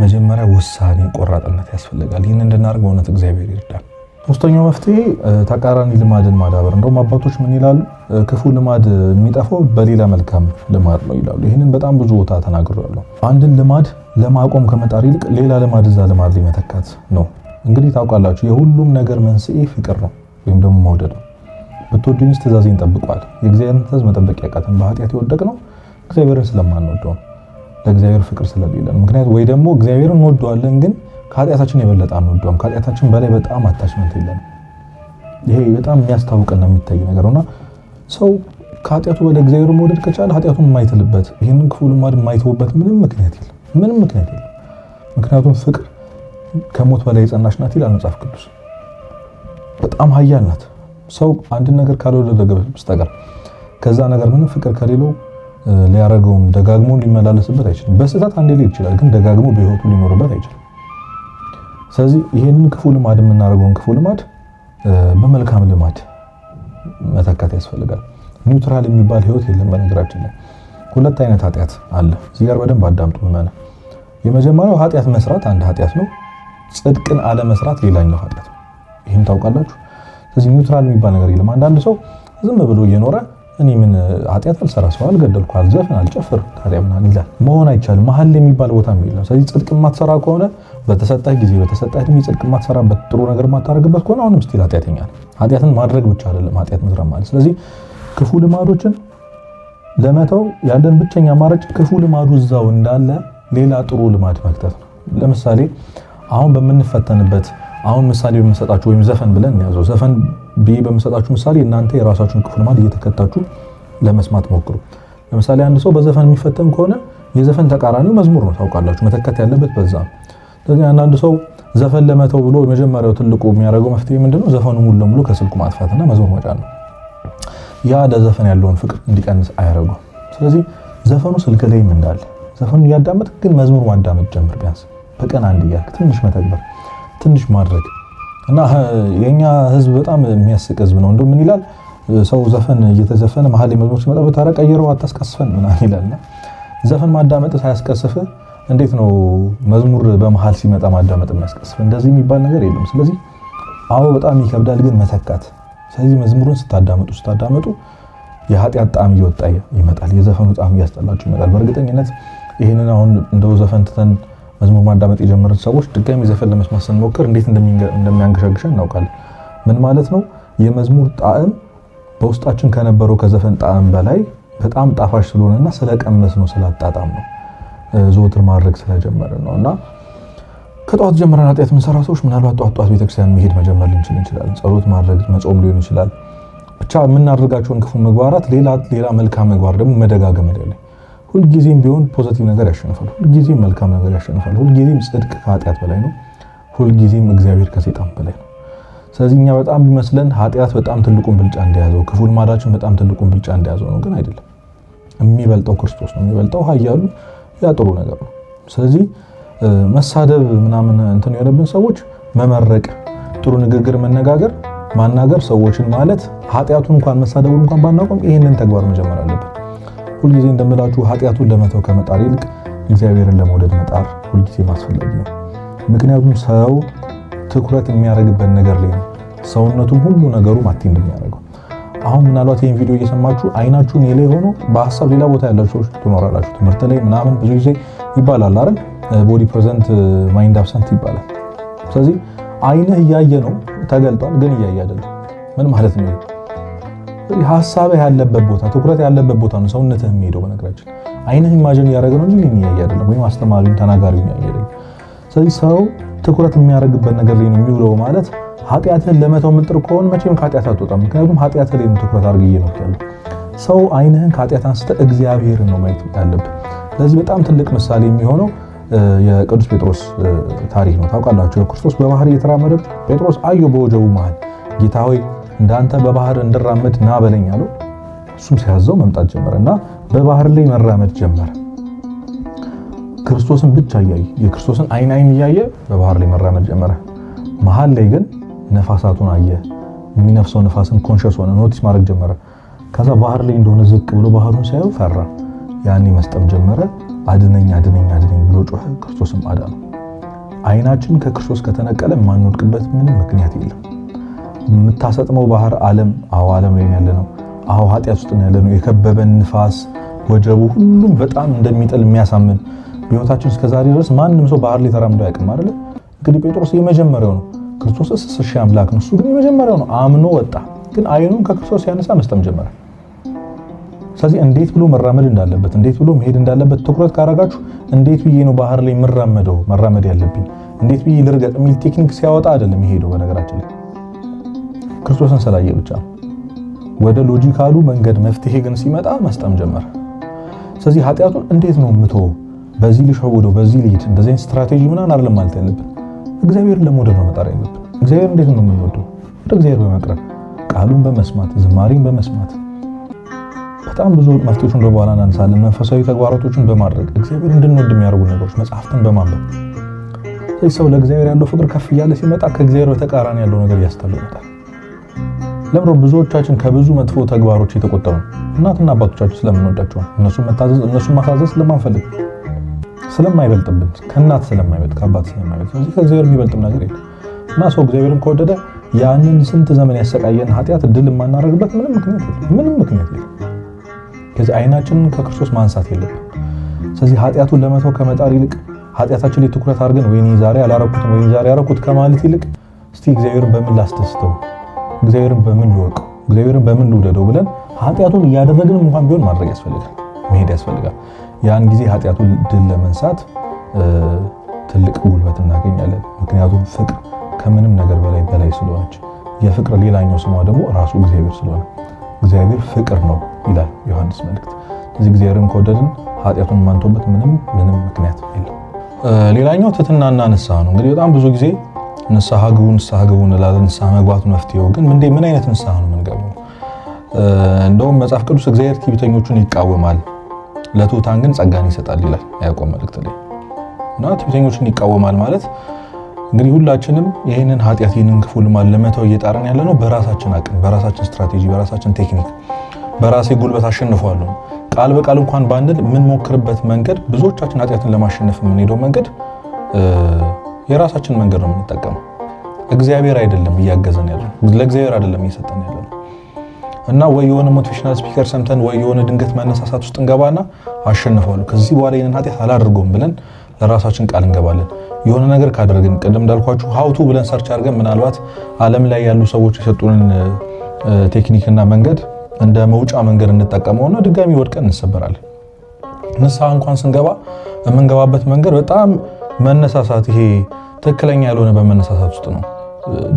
መጀመሪያ ውሳኔ፣ ቆራጥነት ያስፈልጋል። ይህን እንድናደርግ በእውነት እግዚአብሔር ይርዳል። ሶስተኛው መፍትሄ ተቃራኒ ልማድን ማዳበር። እንደውም አባቶች ምን ይላሉ? ክፉ ልማድ የሚጠፋው በሌላ መልካም ልማድ ነው ይላሉ። ይህንን በጣም ብዙ ቦታ ተናግሬያለሁ። አንድን ልማድ ለማቆም ከመጣር ይልቅ ሌላ ልማድ እዛ ልማድ ላይ መተካት ነው። እንግዲህ ታውቃላችሁ የሁሉም ነገር መንስኤ ፍቅር ነው ወይም ደግሞ መውደድ ነው። ብትወዱኝስ ትእዛዜን ጠብቋል። የእግዚአብሔርን ትእዛዝ መጠበቅ ያቃተን በኃጢአት የወደቅነው እግዚአብሔርን ስለማንወደው ነው፣ ለእግዚአብሔር ፍቅር ስለሌለን። ምክንያቱም ወይ ደግሞ እግዚአብሔርን እንወደዋለን ግን ከኃጢአታችን የበለጠ አንወደውም። ከኃጢአታችን በላይ በጣም አታችመንት የለንም። ይሄ በጣም የሚያስታውቅና የሚታይ ነገር ነውና ሰው ከኃጢአቱ በላይ እግዚአብሔርን መውደድ ከቻለ ኃጢአቱን የማይተልበት ይህንን ክፉ ልማድ የማይተውበት ምንም ምክንያት የለም። ምክንያቱም ፍቅር ከሞት በላይ የጸናች ናት ይላል መጽሐፍ ቅዱስ። በጣም ኃያል ናት። ሰው አንድን ነገር ካልወደደ በስተቀር ከዛ ነገር ምንም ፍቅር ከሌለው ሊያረገውን ደጋግሞ ሊመላለስበት አይችልም። በስህተት አንዴ ሊል ይችላል፣ ግን ደጋግሞ በህይወቱ ሊኖርበት አይችልም። ስለዚህ ይሄንን ክፉ ልማድ የምናደርገውን ክፉ ልማድ በመልካም ልማድ መተካት ያስፈልጋል። ኒውትራል የሚባል ህይወት የለም። በነገራችን ላይ ሁለት አይነት ኃጢአት አለ። እዚህ ጋር በደንብ አዳምጡ ማለት የመጀመሪያው ኃጢአት መስራት አንድ ኃጢአት ነው። ጽድቅን አለመስራት ሌላኛው ኃጢአት ነው። ይሄን ታውቃላችሁ። ስለዚህ ኒውትራል የሚባል ነገር የለም። አንዳንድ ሰው ዝም ብሎ እየኖረ እኔ ምን ኃጢአት አልሰራ፣ ሰው አልገደልኩ፣ አልዘፍን፣ አልጨፍር ታዲያ ምን ይላል። መሆን አይቻልም። መሀል የሚባል ቦታ የለም። ስለዚህ ጽድቅ የማትሰራ ከሆነ በተሰጠህ ጊዜ በተሰጠህ እድሜ ጽድቅ የማትሰራበት ጥሩ ነገር የማታደርግበት ከሆነ አሁንም ስቲል ኃጢአተኛ ነህ። ኃጢአትን ማድረግ ብቻ አይደለም ኃጢአት መስራት ማለት። ስለዚህ ክፉ ልማዶችን ለመተው ያለን ብቸኛ አማራጭ ክፉ ልማዱ እዛው እንዳለ ሌላ ጥሩ ልማድ መክተት ነው። ለምሳሌ አሁን በምንፈተንበት አሁን ምሳሌ በምሰጣችሁ ወይም ዘፈን ብለን እንያዘው። ዘፈን ብዬ በምሰጣችሁ ምሳሌ እናንተ የራሳችሁን ክፉ ልማድ እየተከታችሁ ለመስማት ሞክሩ። ለምሳሌ አንድ ሰው በዘፈን የሚፈተን ከሆነ የዘፈን ተቃራኒው መዝሙር ነው። ታውቃላችሁ፣ መተከት ያለበት በዛ። ስለዚህ አንዳንድ ሰው ዘፈን ለመተው ብሎ የመጀመሪያው ትልቁ የሚያደርገው መፍትሄ ምንድነው? ዘፈኑ ሙሉ ለሙሉ ከስልኩ ማጥፋትና መዝሙር መጫን ነው። ያ ለዘፈን ያለውን ፍቅር እንዲቀንስ አያደርገው። ስለዚህ ዘፈኑ ስልክ ላይም እንዳለ ዘፈኑ እያዳመጥክ ግን መዝሙር ማዳመጥ ጀምር። ቢያንስ በቀን አንድ እያልክ ትንሽ መተግበር ትንሽ ማድረግ እና የኛ ህዝብ በጣም የሚያስቅ ህዝብ ነው። እንደው ምን ይላል ሰው ዘፈን እየተዘፈነ መሀል ላይ መዝሙር ሲመጣ በታረቀየረው አታስቀስፈን ምናምን ይላልና ዘፈን ማዳመጥ ሳያስቀስፍ እንዴት ነው መዝሙር በመሀል ሲመጣ ማዳመጥ የሚያስቀስፍ? እንደዚህ የሚባል ነገር የለም። ስለዚህ አዎ በጣም ይከብዳል፣ ግን መተካት። ስለዚህ መዝሙሩን ስታዳመጡ የኃጢአት ጣዕም እየወጣ ይመጣል። የዘፈኑ ጣዕም እያስጠላችሁ ይመጣል። በእርግጠኝነት ይሄንን አሁን እንደው ዘፈን ትተን መዝሙር ማዳመጥ የጀመርን ሰዎች ድጋሚ ዘፈን ለመስማት ስንሞክር እንዴት እንደሚያንገሻግሸን እናውቃለን። ምን ማለት ነው? የመዝሙር ጣዕም በውስጣችን ከነበረው ከዘፈን ጣዕም በላይ በጣም ጣፋጭ ስለሆነና ስለቀመስ ነው ስላጣጣም ነው ዘወትር ማድረግ ስለጀመርን ነው። እና ከጧት ጀምረን ኃጢአት የምንሰራ ሰዎች ምናልባት ጧት ቤተክርስቲያን መሄድ መጀመር እንችላለን። ጸሎት ማድረግ መጾም ሊሆን ይችላል። ብቻ የምናደርጋቸውን ክፉ ምግባራት ሌላ መልካም ምግባር ደግሞ መደጋገም አይደለም። ሁልጊዜም ቢሆን ፖዚቲቭ ነገር ያሸንፋል። ሁልጊዜም መልካም ነገር ያሸንፋል። ሁልጊዜም ጽድቅ ከኃጢአት በላይ ነው። ሁልጊዜም እግዚአብሔር ከሰይጣን በላይ ነው። ስለዚህ እኛ በጣም ቢመስለን ኃጢአት በጣም ትልቁን ብልጫ እንደያዘው፣ ክፉ ልማዳችን በጣም ትልቁን ብልጫ እንደያዘው ነው፣ ግን አይደለም። የሚበልጠው ክርስቶስ ነው። የሚበልጠው ኃያሉ ያ ጥሩ ነገር ነው። ስለዚህ መሳደብ ምናምን እንትን የሆነብን ሰዎች መመረቅ፣ ጥሩ ንግግር መነጋገር፣ ማናገር ሰዎችን ማለት ኃጢአቱን እንኳን መሳደቡን እንኳን ባናቆም ይሄንን ተግባር መጀመር አለብን። ሁልጊዜ እንደምላችሁ ኃጢአቱን ለመተው ከመጣር ይልቅ እግዚአብሔርን ለመውደድ መጣር ሁልጊዜ ማስፈላጊ ነው። ምክንያቱም ሰው ትኩረት የሚያደርግበት ነገር ላይ ነው ሰውነቱን ሁሉ ነገሩ ማቲ እንደሚያደርገው። አሁን ምናልባት ይሄን ቪዲዮ እየሰማችሁ አይናችሁን የላይ ሆኖ በሐሳብ ሌላ ቦታ ያላችሁ ሰዎች ትኖራላችሁ። ትምህርት ላይ ምናምን ብዙ ጊዜ ይባላል አይደል? ቦዲ ፕሬዘንት ማይንድ አብሰንት ይባላል። ስለዚህ አይንህ እያየ ነው ተገልጧል፣ ግን እያየ አይደለም። ምን ማለት ነው? ሐሳብህ ያለበት ቦታ ትኩረት ያለበት ቦታ ነው ሰውነትህ የሚሄደው። በነገራችን አይንህ ኢማጂን እያደረገ ነው እንጂ እያየ አይደለም፣ ወይም አስተማሪው ተናጋሪው እያየ አይደለም። ስለዚህ ሰው ትኩረት የሚያደርግበት ነገር ላይ ነው የሚውለው ማለት ኃጢአትህን ለመተው ምጥር ከሆነ መቼም ከኃጢአት አትወጣም። ምክንያቱም ኃጢአትህ ላይ ነው ትኩረት አድርገህ እየኖርክ ያለው። ሰው አይንህን ከኃጢአት አንስተህ እግዚአብሔርን ነው ማየት ያለብህ። ስለዚህ በጣም ትልቅ ምሳሌ የሚሆነው የቅዱስ ጴጥሮስ ታሪክ ነው። ታውቃላችሁ ክርስቶስ በባህር እየተራመደ ጴጥሮስ አየው በወጀቡ መሃል ጌታ ሆይ እንዳንተ በባህር እንድራመድ ና በለኝ አለው። እሱም ሲያዘው መምጣት ጀመረና በባህር ላይ መራመድ ጀመረ። ክርስቶስን ብቻ እያየ የክርስቶስን አይን እያየ በባህር ላይ መራመድ ጀመረ። መሃል ላይ ግን ነፋሳቱን አየ። የሚነፍሰው ነፋስን ኮንሸስ ሆነ፣ ኖቲስ ማድረግ ጀመረ። ከዛ ባህር ላይ እንደሆነ ዝቅ ብሎ ባህሩን ሳይው ፈራ። ያኔ መስጠም ጀመረ። አድነኝ አድነኝ አድነኝ ብሎ ጮኸ። ክርስቶስም አዳነው። አይናችን ከክርስቶስ ከተነቀለ ማንወድቅበት ምንም ምክንያት የለም። የምታሰጥመው ባህር ዓለም ላይ ያለ ነው። ኃጢአት ውስጥ ነው ያለ ነው። የከበበን ንፋስ ወጀቡ ሁሉም በጣም እንደሚጥል የሚያሳምን በህይወታችን እስከዛሬ ድረስ ማንም ሰው ባህር ላይ ተራምዶ አያውቅም አይደል? እንግዲህ ጴጥሮስ የመጀመሪያው ነው። ክርስቶስስ እሺ አምላክ ነው። እሱ ግን የመጀመሪያው ነው። አምኖ ወጣ። ግን አይኑን ከክርስቶስ ያነሳ መስጠም ጀመረ። ስለዚህ እንዴት ብሎ መራመድ እንዳለበት እንዴት ብሎ መሄድ እንዳለበት ትኩረት ካረጋችሁ እንዴት ብዬ ነው ባህር ላይ መራመድ ያለብኝ እንዴት ብዬ ልርገጥ የሚል ቴክኒክ ሲያወጣ አይደለም የሚሄደው። በነገራችን ላይ ክርስቶስን ስላየ ብቻ ነው። ወደ ሎጂካሉ መንገድ መፍትሄ ግን ሲመጣ መስጠም ጀመረ። ስለዚህ ኃጢአቱን እንዴት ነው የምተወው? በዚህ ልሸውደው፣ በዚህ ልሂድ፣ እንደዚህ ስትራቴጂ ምናምን አይደለም ማለት ያለብን። እግዚአብሔርን ለመውደድ ነው መጣር ያለብን። እግዚአብሔር እንዴት ነው የምንወደው? ወደ እግዚአብሔር በመቅረብ ቃሉን በመስማት ዝማሬን በመስማት በጣም ብዙ መፍትሄዎችን በኋላ እናነሳለን። መንፈሳዊ ተግባራቶችን በማድረግ እግዚአብሔር እንድንወድ የሚያደርጉ ነገሮች መጽሐፍትን በማንበብ ሰው ለእግዚአብሔር ያለው ፍቅር ከፍ እያለ ሲመጣ ከእግዚአብሔር በተቃራኒ ያለው ነገር ያስተላልፋል። ለምሮ ብዙዎቻችን ከብዙ መጥፎ ተግባሮች የተቆጠቡ እናትና አባቶቻችን ስለምንወዳቸው እነሱን ማሳዘዝ ስለማንፈልግ ስለማይበልጥብን ከእናት ስለማይበልጥ ከአባት ስለማይበልጥ ስለዚህ ከእግዚአብሔር የሚበልጥም ነገር የለም እና ሰው እግዚአብሔርን ከወደደ ያንን ስንት ዘመን ያሰቃየን ኃጢአት ድል የማናደርግበት ምንም ምክንያት የለም። ከዚህ አይናችንን ከክርስቶስ ማንሳት የለብን። ስለዚህ ኃጢአቱን ለመተው ከመጣር ይልቅ ኃጢአታችን ላይ ትኩረት አድርገን ወይኔ ዛሬ አላረኩትም ወይኔ ዛሬ ያረኩት ከማለት ይልቅ እስቲ እግዚአብሔርን በምን ላስደስተው፣ እግዚአብሔርን በምን ልወቀው፣ እግዚአብሔርን በምን ልውደደው ብለን ኃጢአቱን እያደረግንም እንኳን ቢሆን ማድረግ ያስፈልጋል፣ መሄድ ያስፈልጋል። ያን ጊዜ ኃጢአቱን ድል ለመንሳት ትልቅ ጉልበት እናገኛለን። ምክንያቱም ፍቅር ከምንም ነገር በላይ ስለሆነች የፍቅር ሌላኛው ስሟ ደግሞ ራሱ እግዚአብሔር ስለሆነ እግዚአብሔር ፍቅር ነው ይላል ዮሐንስ መልእክት። ስለዚህ እግዚአብሔርን ከወደድን ኃጢአቱን ማንቶበት ምንም ምክንያት የለም። ሌላኛው ትሕትናና ንስሐ ነው። እንግዲህ በጣም ብዙ ጊዜ ንስሐ ግቡ እንላለን። ንስሐ መግባቱ መፍትሄው ግን ምን አይነት ንስሐ ነው የምንገባው? እንደውም መጽሐፍ ቅዱስ እግዚአብሔር ትዕቢተኞቹን ይቃወማል ለትሑታን ግን ጸጋን ይሰጣል ይላል ያዕቆብ መልእክት ላይ እና ትዕቢተኞቹን ይቃወማል ማለት እንግዲህ ሁላችንም ይህንን ኃጢአት ይህንን ክፉ ልማድ ለመተው እየጣረን ያለ ነው በራሳችን አቅም፣ በራሳችን ስትራቴጂ፣ በራሳችን ቴክኒክ፣ በራሴ ጉልበት አሸንፈዋለሁ ቃል በቃል እንኳን ባንል የምንሞክርበት መንገድ ብዙዎቻችን ኃጢአትን ለማሸነፍ የምንሄደው መንገድ የራሳችን መንገድ ነው የምንጠቀመው። እግዚአብሔር አይደለም እያገዘን ያለው፣ ለእግዚአብሔር አይደለም እየሰጠን ያለው እና ወይ የሆነ ሞቲቬሽናል ስፒከር ሰምተን ወይ የሆነ ድንገት መነሳሳት ውስጥ እንገባና አሸንፈዋለሁ ከዚህ በኋላ ይህንን ኃጢአት አላደርገውም ብለን ለራሳችን ቃል እንገባለን። የሆነ ነገር ካደረግን ቅድም እንዳልኳችሁ ሀውቱ ብለን ሰርች አድርገን ምናልባት ዓለም ላይ ያሉ ሰዎች የሰጡንን ቴክኒክና መንገድ እንደ መውጫ መንገድ እንጠቀመውና ድጋሚ ወድቀን እንሰበራለን። ንስሐ እንኳን ስንገባ የምንገባበት መንገድ በጣም መነሳሳት፣ ይሄ ትክክለኛ ያልሆነ በመነሳሳት ውስጥ ነው።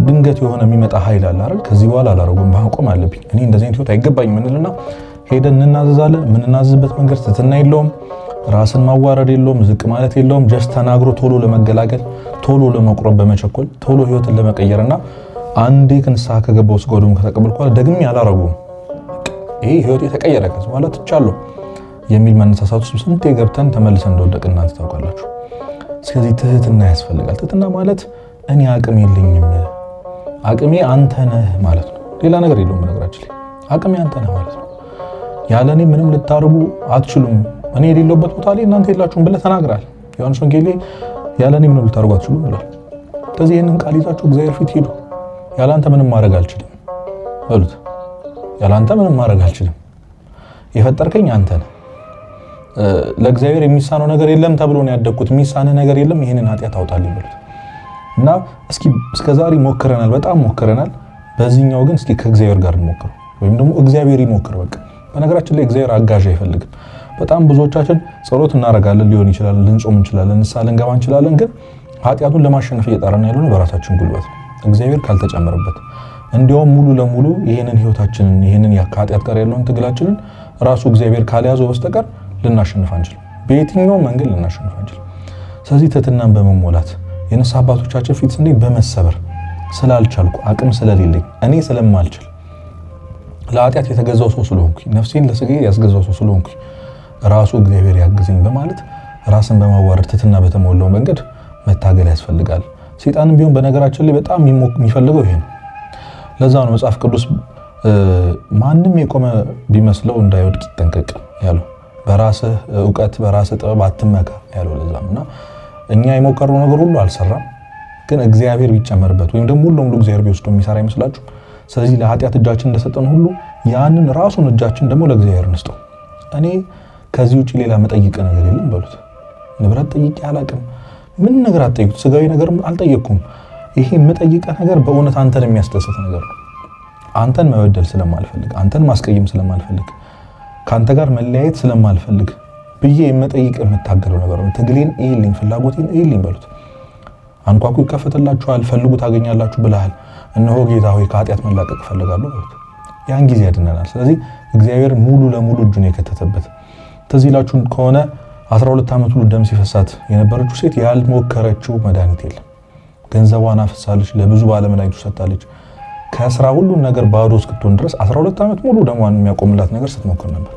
ድንገት የሆነ የሚመጣ ኃይል አለ አይደል? ከዚህ በኋላ አላረጉም ማቆም አለብኝ እኔ እንደዚህ አይነት ህይወት አይገባኝም እንልና ሄደን እንናዘዛለን። የምንናዘዝበት መንገድ ትሕትና የለውም፣ ራስን ማዋረድ የለውም፣ ዝቅ ማለት የለውም። ጀስት ተናግሮ ቶሎ ለመገላገል፣ ቶሎ ለመቁረብ በመቸኮል ቶሎ ህይወትን ለመቀየርና አንዴ ንስሐ ከገባው ስጋው ደግሞ ከተቀበልኩ ደግሜ አላረጉም ይሄ ህይወቴ ተቀየረ ከዚህ በኋላ ትቻለሁ የሚል መነሳሳት ውስጥ ስንቴ ገብተን ተመልሰን እንደወደቅን እናንተ ታውቃላችሁ። ስለዚህ ትሕትና ያስፈልጋል። ትሕትና ማለት እኔ አቅም የለኝም አቅሜ አንተ ነህ ማለት ነው። ሌላ ነገር የለውም። በነገራችን ላይ አቅሜ አንተ ነህ ማለት ነው። ያለ እኔ ምንም ልታርጉ አትችሉም፣ እኔ የሌለውበት ቦታ ላይ እናንተ የላችሁም ብለህ ተናግራል። ዮሐንስ ወንጌል ላይ ያለ እኔ ምንም ልታርጉ አትችሉም ብሏል። ስለዚህ ይህንን ቃል ይዛችሁ እግዚአብሔር ፊት ሂዱ። ያለ አንተ ምንም ማድረግ አልችልም በሉት። ያለ አንተ ምንም ማድረግ አልችልም፣ የፈጠርከኝ አንተ ነህ። ለእግዚአብሔር የሚሳነው ነገር የለም ተብሎ ነው ያደግኩት። የሚሳነው ነገር የለም፣ ይህንን ኃጢአት አውጣልኝ በሉት እና እስከዛሬ ሞክረናል፣ በጣም ሞክረናል። በዚህኛው ግን እስኪ ከእግዚአብሔር ጋር እንሞክር፣ ወይም ደግሞ እግዚአብሔር ይሞክር። በቃ በነገራችን ላይ እግዚአብሔር አጋዥ አይፈልግም። በጣም ብዙዎቻችን ጸሎት እናደርጋለን፣ ሊሆን ይችላል፣ ልንጾም እንችላለን፣ ንስሐ ልንገባ እንችላለን። ግን ኃጢአቱን ለማሸነፍ እየጣረን ያለነው በራሳችን ጉልበት ነው፣ እግዚአብሔር ካልተጨመረበት። እንዲያውም ሙሉ ለሙሉ ይህንን ህይወታችንን ይህንን ከኃጢአት ጋር ያለውን ትግላችንን ራሱ እግዚአብሔር ካልያዘው በስተቀር ልናሸንፍ አንችልም፣ በየትኛው መንገድ ልናሸንፍ አንችልም። ስለዚህ ትሕትናን በመሞላት የንስሐ አባቶቻችን ፊት ስንዴ በመሰበር ስላልቻልኩ አቅም ስለሌለኝ እኔ ስለማልችል ለኃጢአት የተገዛው ሰው ስለሆንኩኝ ነፍሴን ለስጋዬ ያስገዛው ሰው ስለሆንኩኝ ራሱ እግዚአብሔር ያግዘኝ በማለት ራስን በማዋረድ ትሕትና በተሞላው መንገድ መታገል ያስፈልጋል። ሰይጣንም ቢሆን በነገራችን ላይ በጣም የሚፈልገው ይሄ ነው። ለዛ ነው መጽሐፍ ቅዱስ ማንም የቆመ ቢመስለው እንዳይወድቅ ይጠንቀቅ ያለው። በራስህ ዕውቀት በራስህ ጥበብ አትመካ ያለው ለዛም እና እኛ የሞከርነው ነገር ሁሉ አልሰራም፣ ግን እግዚአብሔር ቢጨመርበት ወይም ደግሞ ሁሉ እግዚአብሔር ቢወስዶ የሚሰራ ይመስላችሁ? ስለዚህ ለኃጢአት እጃችን እንደሰጠን ሁሉ ያንን ራሱን እጃችን ደግሞ ለእግዚአብሔር እንስጠው። እኔ ከዚህ ውጪ ሌላ መጠይቅ ነገር የለም በሉት። ንብረት ጠይቄ አላቅም፣ ምን ነገር አትጠይቁት፣ ስጋዊ ነገር አልጠየቅኩም። ይሄ የምጠይቀ ነገር በእውነት አንተን የሚያስደስት ነገር ነው። አንተን መበደል ስለማልፈልግ፣ አንተን ማስቀየም ስለማልፈልግ፣ ከአንተ ጋር መለያየት ስለማልፈልግ ብዬ የምጠይቅ የምታገለው ነገር ነው። ትግሌን እይልኝ፣ ፍላጎቴን እይልኝ በሉት። አንኳኩ ይከፈትላችኋል፣ ፈልጉ ታገኛላችሁ ብለሃል። እነሆ ጌታ ሆይ ከኃጢአት መላቀቅ እፈልጋለሁ በሉት። ያን ጊዜ ያድነናል። ስለዚህ እግዚአብሔር ሙሉ ለሙሉ እጁን የከተተበት ትዝ ይላችሁ ከሆነ 12 ዓመት ሁሉ ደም ሲፈሳት የነበረችው ሴት ያልሞከረችው መድኃኒት የለም። ገንዘቧን አፍሳለች፣ ለብዙ ባለመድኃኒቱ ሰጥታለች። ከስራ ሁሉ ነገር ባዶ እስክትሆን ድረስ 12 ዓመት ሙሉ ደሟን የሚያቆምላት ነገር ስትሞክር ነበር።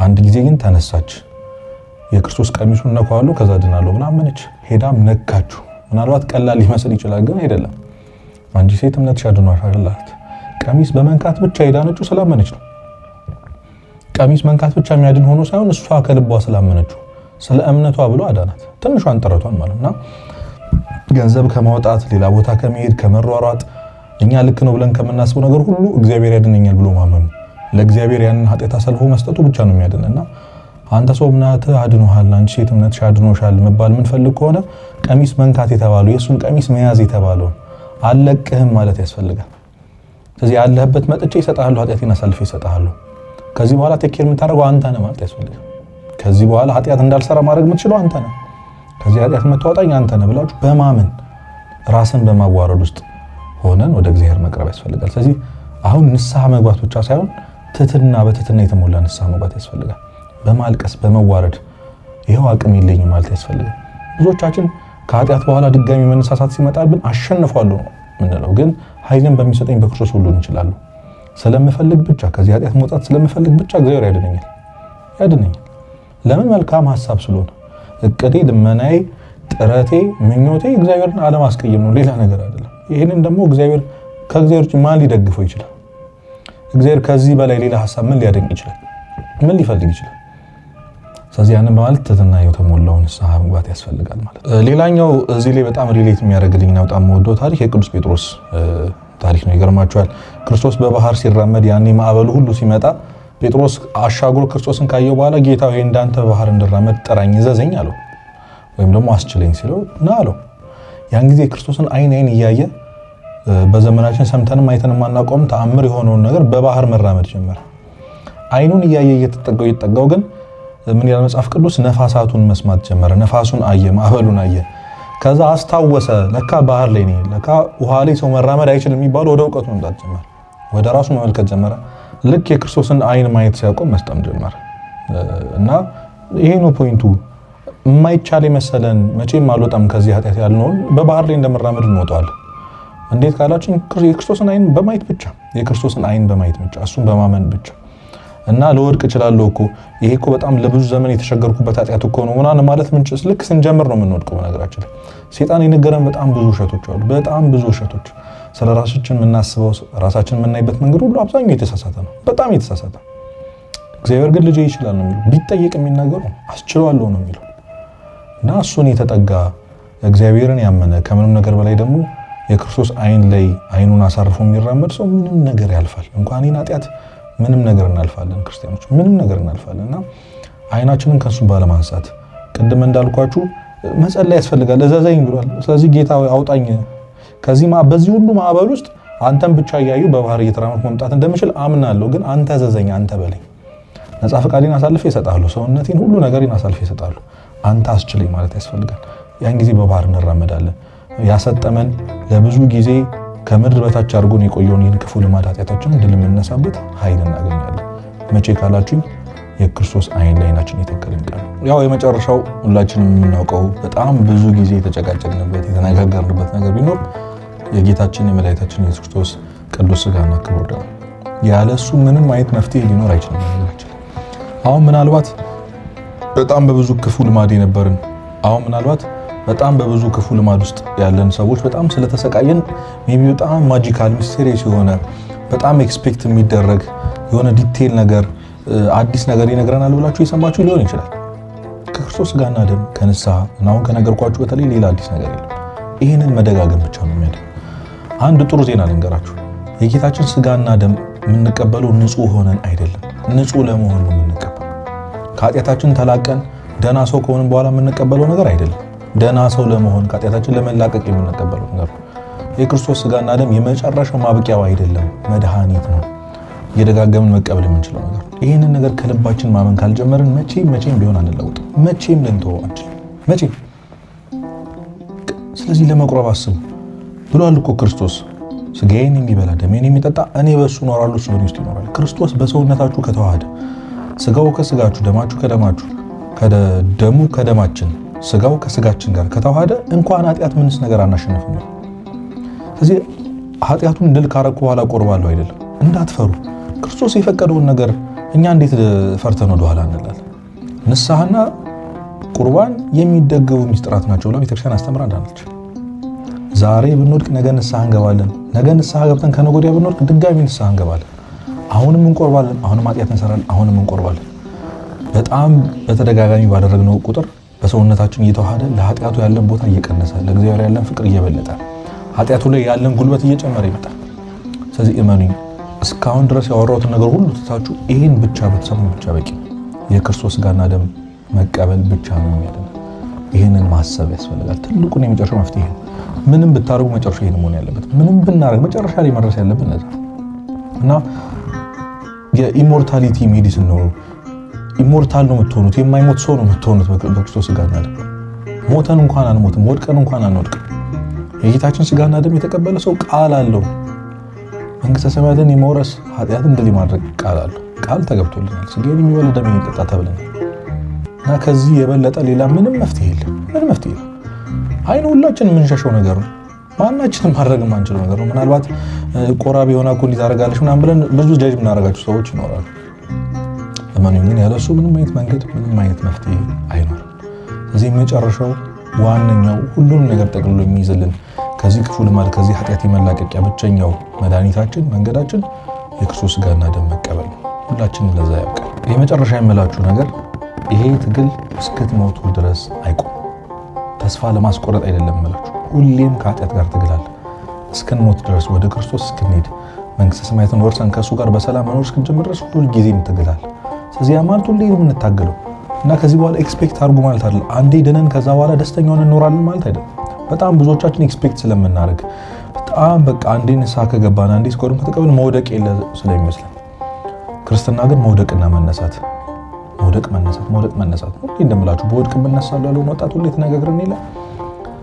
አንድ ጊዜ ግን ተነሳች። የክርስቶስ ቀሚሱን ነካዋለሁ ከዛ ድናለሁ ብላ አመነች። ሄዳም ነካችሁ። ምናልባት ቀላል ሊመስል ይችላል፣ ግን አይደለም። አንቺ ሴት እምነትሽ አድኖሻል አላት። ቀሚስ በመንካት ብቻ ሄዳነችው ስላመነች ነው። ቀሚስ መንካት ብቻ የሚያድን ሆኖ ሳይሆን እሷ ከልቧ ስላመነችው ስለ እምነቷ ብሎ አዳናት። ትንሿን ጥረቷን ማለት ነውና ገንዘብ ከማውጣት ሌላ ቦታ ከመሄድ ከመሯሯጥ እኛ ልክ ነው ብለን ከምናስበው ነገር ሁሉ እግዚአብሔር ያድነኛል ብሎ ማመኑ ለእግዚአብሔር ያንን ኃጢአት አሳልፎ መስጠቱ ብቻ ነው የሚያድነና አንተ ሰው እምነትህ አድኖሃል፣ አንቺ ሴት እምነትሽ አድኖሻል መባል ምን ፈልግ ከሆነ ቀሚስ መንካት የተባለው የሱን ቀሚስ መያዝ የተባለው አለቅህም ማለት ያስፈልጋል። ስለዚህ ያለህበት መጥቼ ይሰጣሉ፣ ኃጢአቴን አሳልፌ ይሰጣሉ። ከዚህ በኋላ ተኬር የምታደርገው አንተ ነህ ማለት ያስፈልጋል። ከዚህ በኋላ ኃጢአት እንዳልሰራ ማድረግ የምትችለው አንተ ነህ፣ ከዚህ ኃጢአት የምትወጣኝ አንተ ነህ ብላችሁ በማመን ራስን በማዋረድ ውስጥ ሆነን ወደ እግዚአብሔር መቅረብ ያስፈልጋል። ስለዚህ አሁን ንስሐ መግባት ብቻ ሳይሆን በትህትና የተሞላ ንስሐ መግባት ያስፈልጋል። በማልቀስ በመዋረድ ይሄው አቅም የለኝም ማለት ያስፈልጋል። ብዙዎቻችን ከኃጢአት በኋላ ድጋሚ መነሳሳት ሲመጣብን አሸንፋለሁ ምንለው፣ ግን ኃይልን በሚሰጠኝ በክርስቶስ ሁሉ እንችላለን። ስለምፈልግ ብቻ ከዚህ ኃጢአት መውጣት ስለምፈልግ ብቻ እግዚአብሔር ያድነኛል። ለምን? መልካም ሐሳብ ስለሆነ እቅዴ፣ ልመናዬ፣ ጥረቴ፣ ምኞቴ እግዚአብሔርን አለማስቀየም ነው፣ ሌላ ነገር አይደለም። ይሄንን ደግሞ ከእግዚአብሔር ውጭ ማን ሊደግፈው ይችላል? እግዚአብሔር ከዚህ በላይ ሌላ ሐሳብ ምን ሊያደንቅ ይችላል? ምን ሊፈልግ ይችላል? ስለዚህ ያንን በማለት ትህትና የተሞላው ንስሐ መግባት ያስፈልጋል ማለት ነው። ሌላኛው እዚህ ላይ በጣም ሪሌት የሚያደርግልኝና በጣም የምወደው ታሪክ የቅዱስ ጴጥሮስ ታሪክ ነው። ይገርማችኋል። ክርስቶስ በባህር ሲራመድ ያኔ ማዕበሉ ሁሉ ሲመጣ ጴጥሮስ አሻግሮ ክርስቶስን ካየው በኋላ ጌታ ሆይ እንዳንተ ባህር እንድራመድ ጥራኝ፣ እዘዘኝ አለው። ወይም ደግሞ አስችለኝ ሲለው ና አለው። ያን ጊዜ ክርስቶስን አይን እያየ በዘመናችን ሰምተንም አይተንም ማናቆም ተአምር የሆነውን ነገር በባህር መራመድ ጀመረ። አይኑን እያየ እየተጠጋው ግን ምን ይላል መጽሐፍ ቅዱስ? ነፋሳቱን መስማት ጀመረ። ነፋሱን አየ፣ ማዕበሉን አየ። ከዛ አስታወሰ፣ ለካ ባህር ላይ ነኝ፣ ለካ ውሃ ላይ ሰው መራመድ አይችልም የሚባለው ወደ እውቀቱ መምጣት ጀመረ። ወደ ራሱ መመልከት ጀመረ። ልክ የክርስቶስን አይን ማየት ሲያቆም መስጠም ጀመረ። እና ይሄ ነው ፖይንቱ። የማይቻል የመሰለን መቼም አልወጣም ከዚህ ኃጢአት ያልነውን በባህር ላይ እንደመራመድ እንወጣለን። እንዴት ካላችን የክርስቶስን አይን በማየት ብቻ፣ የክርስቶስን አይን በማየት ብቻ፣ እሱን በማመን ብቻ። እና ለወድቅ እችላለሁ እኮ ይሄ እኮ በጣም ለብዙ ዘመን የተሸገርኩበት ኃጢአት እኮ ነው ምናምን ማለት ምንጭስ ልክ ስንጀምር ነው የምንወድቀው። በነገራችን ላይ ሴጣን የነገረን በጣም ብዙ ውሸቶች አሉ። በጣም ብዙ ውሸቶች ስለ ራሳችን የምናስበው ራሳችን የምናይበት መንገድ ሁሉ አብዛኛው የተሳሳተ ነው፣ በጣም የተሳሳተ። እግዚአብሔር ግን ልጄ ይችላል ነው የሚለው፣ ቢጠየቅ የሚናገረው አስችለዋለሁ ነው የሚለው። እና እሱን የተጠጋ እግዚአብሔርን ያመነ ከምንም ነገር በላይ ደግሞ የክርስቶስ አይን ላይ አይኑን አሳርፎ የሚራመድ ሰው ምንም ነገር ያልፋል። እንኳን ይህን ኃጢአት ምንም ነገር እናልፋለን። ክርስቲያኖች ምንም ነገር እናልፋለን። እና አይናችንን ከሱ ባለማንሳት ቅድም እንዳልኳችሁ መጸለይ ያስፈልጋል። እዘዘኝ ብሏል። ስለዚህ ጌታ አውጣኝ ከዚህ በዚህ ሁሉ ማዕበል ውስጥ አንተን ብቻ እያዩ በባህር እየተራመድኩ መምጣት እንደምችል አምናለሁ፣ ግን አንተ እዘዘኝ፣ አንተ በለኝ። ነፃ ፈቃዴን አሳልፌ እሰጣለሁ፣ ሰውነቴን ሁሉ ነገሬን አሳልፌ እሰጣለሁ፣ አንተ አስችለኝ ማለት ያስፈልጋል። ያን ጊዜ በባህር እንራመዳለን። ያሰጠመን ለብዙ ጊዜ ከምድር በታች አድርጎን የቆየውን ይህን ክፉ ልማድ ኃጢአታችንን ድል የምንነሳበት ኃይል እናገኛለን። መቼ ካላችሁኝ የክርስቶስ አይን ላይ አይናችን የተከለን ቀን። ያው የመጨረሻው ሁላችንም የምናውቀው በጣም ብዙ ጊዜ የተጨቃጨቅንበት የተነጋገርንበት ነገር ቢኖር የጌታችን የመድኃኒታችን ኢየሱስ ክርስቶስ ቅዱስ ሥጋና ክቡር ደሙ። ያለሱ ምንም አይነት መፍትሄ ሊኖር አይችልም። አሁን ምናልባት በጣም በብዙ ክፉ ልማድ የነበርን ምናልባት በጣም በብዙ ክፉ ልማድ ውስጥ ያለን ሰዎች በጣም ስለተሰቃየን ሜቢ በጣም ማጂካል ሚስቴሪየስ የሆነ በጣም ኤክስፔክት የሚደረግ የሆነ ዲቴል ነገር አዲስ ነገር ይነግረናል ብላችሁ የሰማችሁ ሊሆን ይችላል። ከክርስቶስ ሥጋና ደም ከንስሐ እና አሁን ከነገርኳችሁ በተለይ ሌላ አዲስ ነገር የለም። ይህንን መደጋገም ብቻ ነው የሚያደርግ። አንድ ጥሩ ዜና ልንገራችሁ። የጌታችን ሥጋና ደም የምንቀበለው ንጹህ ሆነን አይደለም፣ ንጹህ ለመሆን ነው የምንቀበለው። ከኃጢአታችን ተላቀን ደህና ሰው ከሆንን በኋላ የምንቀበለው ነገር አይደለም። ደህና ሰው ለመሆን ከኃጢአታችን ለመላቀቅ የምንቀበለው ነገር ነው። የክርስቶስ ሥጋና ደም የመጨረሻው ማብቂያው አይደለም፣ መድኃኒት ነው። እየደጋገምን መቀበል የምንችለው ነገር ነው። ይህንን ነገር ከልባችን ማመን ካልጀመርን መቼም ቢሆን አንለውጥም። መቼም ልንተወው አንችልም። መቼም። ስለዚህ ለመቁረብ አስቡ ብሏል እኮ ክርስቶስ። ሥጋዬን የሚበላ ደሜን የሚጠጣ እኔ በእሱ እኖራለሁ፣ እሱ በእኔ ውስጥ ይኖራል። ክርስቶስ በሰውነታችሁ ከተዋሃደ፣ ሥጋው ከሥጋችሁ፣ ደማችሁ ከደማችሁ፣ ደሙ ከደማችን፣ ሥጋው ከሥጋችን ጋር ከተዋሃደ እንኳን ኃጢአት ምንስ ነገር አናሸንፍም። ስለዚህ ኃጢአቱን ድል ካረኩ በኋላ ቆርባለሁ አይደለም። እንዳትፈሩ። ክርስቶስ የፈቀደውን ነገር እኛ እንዴት ፈርተን ወደ ኋላ እንላለን? ንስሐና ቁርባን የሚደገቡ ሚስጥራት ናቸው ብላ ቤተክርስቲያን አስተምራናለች። ዛሬ ብንወድቅ ነገ ንስሐ እንገባለን። ነገ ንስሐ ገብተን ከነገ ወዲያ ብንወድቅ ድጋሚ ንስሐ እንገባለን። አሁንም እንቆርባለን፣ አሁንም ኃጢአት እንሰራለን፣ አሁንም እንቆርባለን። በጣም በተደጋጋሚ ባደረግነው ቁጥር በሰውነታችን እየተዋሃደ ለኃጢአቱ ያለን ቦታ እየቀነሰ ለእግዚአብሔር ያለን ፍቅር እየበለጠ ኃጢአቱ ላይ ያለን ጉልበት እየጨመረ ይመጣል። ስለዚህ እመኑኝ እስካሁን ድረስ ያወራሁትን ነገር ሁሉ ትታችሁ ይህን ብቻ ብትሰሙ ብቻ በቂ። የክርስቶስ ሥጋና ደም መቀበል ብቻ ነው የሚያድነው። ይህንን ማሰብ ያስፈልጋል። ትልቁን የመጨረሻው መፍትሄ ነው። ምንም ብታደርጉ መጨረሻ ይሄን መሆን ያለበት፣ ምንም ብናደርግ መጨረሻ ላይ መድረስ ያለብን ነዛ እና የኢሞርታሊቲ ሜዲሲን ነው። ኢሞርታል ነው የምትሆኑት፣ የማይሞት ሰው ነው የምትሆኑት በክርስቶስ ሥጋና ደም። ሞተን እንኳን አንሞትም፣ ወድቀን እንኳን አንወድቅም። የጌታችን ሥጋና ደም የተቀበለ ሰው ቃል አለው። መንግሥተ ሰማያትን የመውረስ ኃጢአትን ድል ማድረግ ቃል አለው። ቃል ተገብቶልናል። ሥጋዬን የሚበላ ደሜን የሚጠጣ ተብለናል እና ከዚህ የበለጠ ሌላ ምንም መፍትሄ የለም። ምንም መፍትሄ የለም። አይኑ ሁላችንም የምንሸሸው ነገር ነው። ማናችንም ማድረግ የማንችለው ነገር ነው። ምናልባት ቆራቢ የሆነ እኮ እንዲህ ታደርጋለች ምናምን ብለን ብዙ ጃጅ የምናደርጋቸው ሰዎች ይኖራሉ። እመኑኝ ግን ያለሱ ምንም አይነት መንገድ ምንም አይነት መፍትሄ አይኖርም። ስለዚህ የመጨረሻው ዋነኛው ሁሉንም ነገር ጠቅልሎ የሚይዝልን ከዚህ ክፉ ልማድ ከዚህ ኃጢአት የመላቀቂያ ብቸኛው መድኃኒታችን መንገዳችን የክርስቶስ ሥጋና ደም መቀበል ነው። ሁላችንም ለዛ ያብቃል። የመጨረሻ የምላችሁ ነገር ይሄ ትግል እስክትሞቱ ድረስ አይቆም። ተስፋ ለማስቆረጥ አይደለም እምላችሁ። ሁሌም ከኃጢአት ጋር ትግል አለ። እስክንሞት ድረስ ወደ ክርስቶስ እስክንሄድ መንግሥተ ሰማያትን ወርሰን ከእሱ ጋር በሰላም መኖር እስክንጀምር ድረስ ሁልጊዜም ትግል አለ። ስለዚህ ያ ማለት ሁሌ የምንታገለው እና ከዚህ በኋላ ኤክስፔክት አድርጉ ማለት አይደለም። አንዴ ድነን ከዛ በኋላ ደስተኛ ሆነን እንኖራለን ማለት አይደለም። በጣም ብዙዎቻችን ኤክስፔክት ስለምናደርግ በጣም በቃ አንዴ ንስሐ ከገባን አንዴ ስቆርም ከተቀበልን መውደቅ የለ ስለሚመስለን፣ ክርስትና ግን መውደቅና መነሳት መውደቅ መነሳት መውደቅ መነሳት። ሁሌ እንደምላችሁ በወድቅ እነሳለሁ ያለውን ወጣት ሁሌ ተነጋግረን የለ።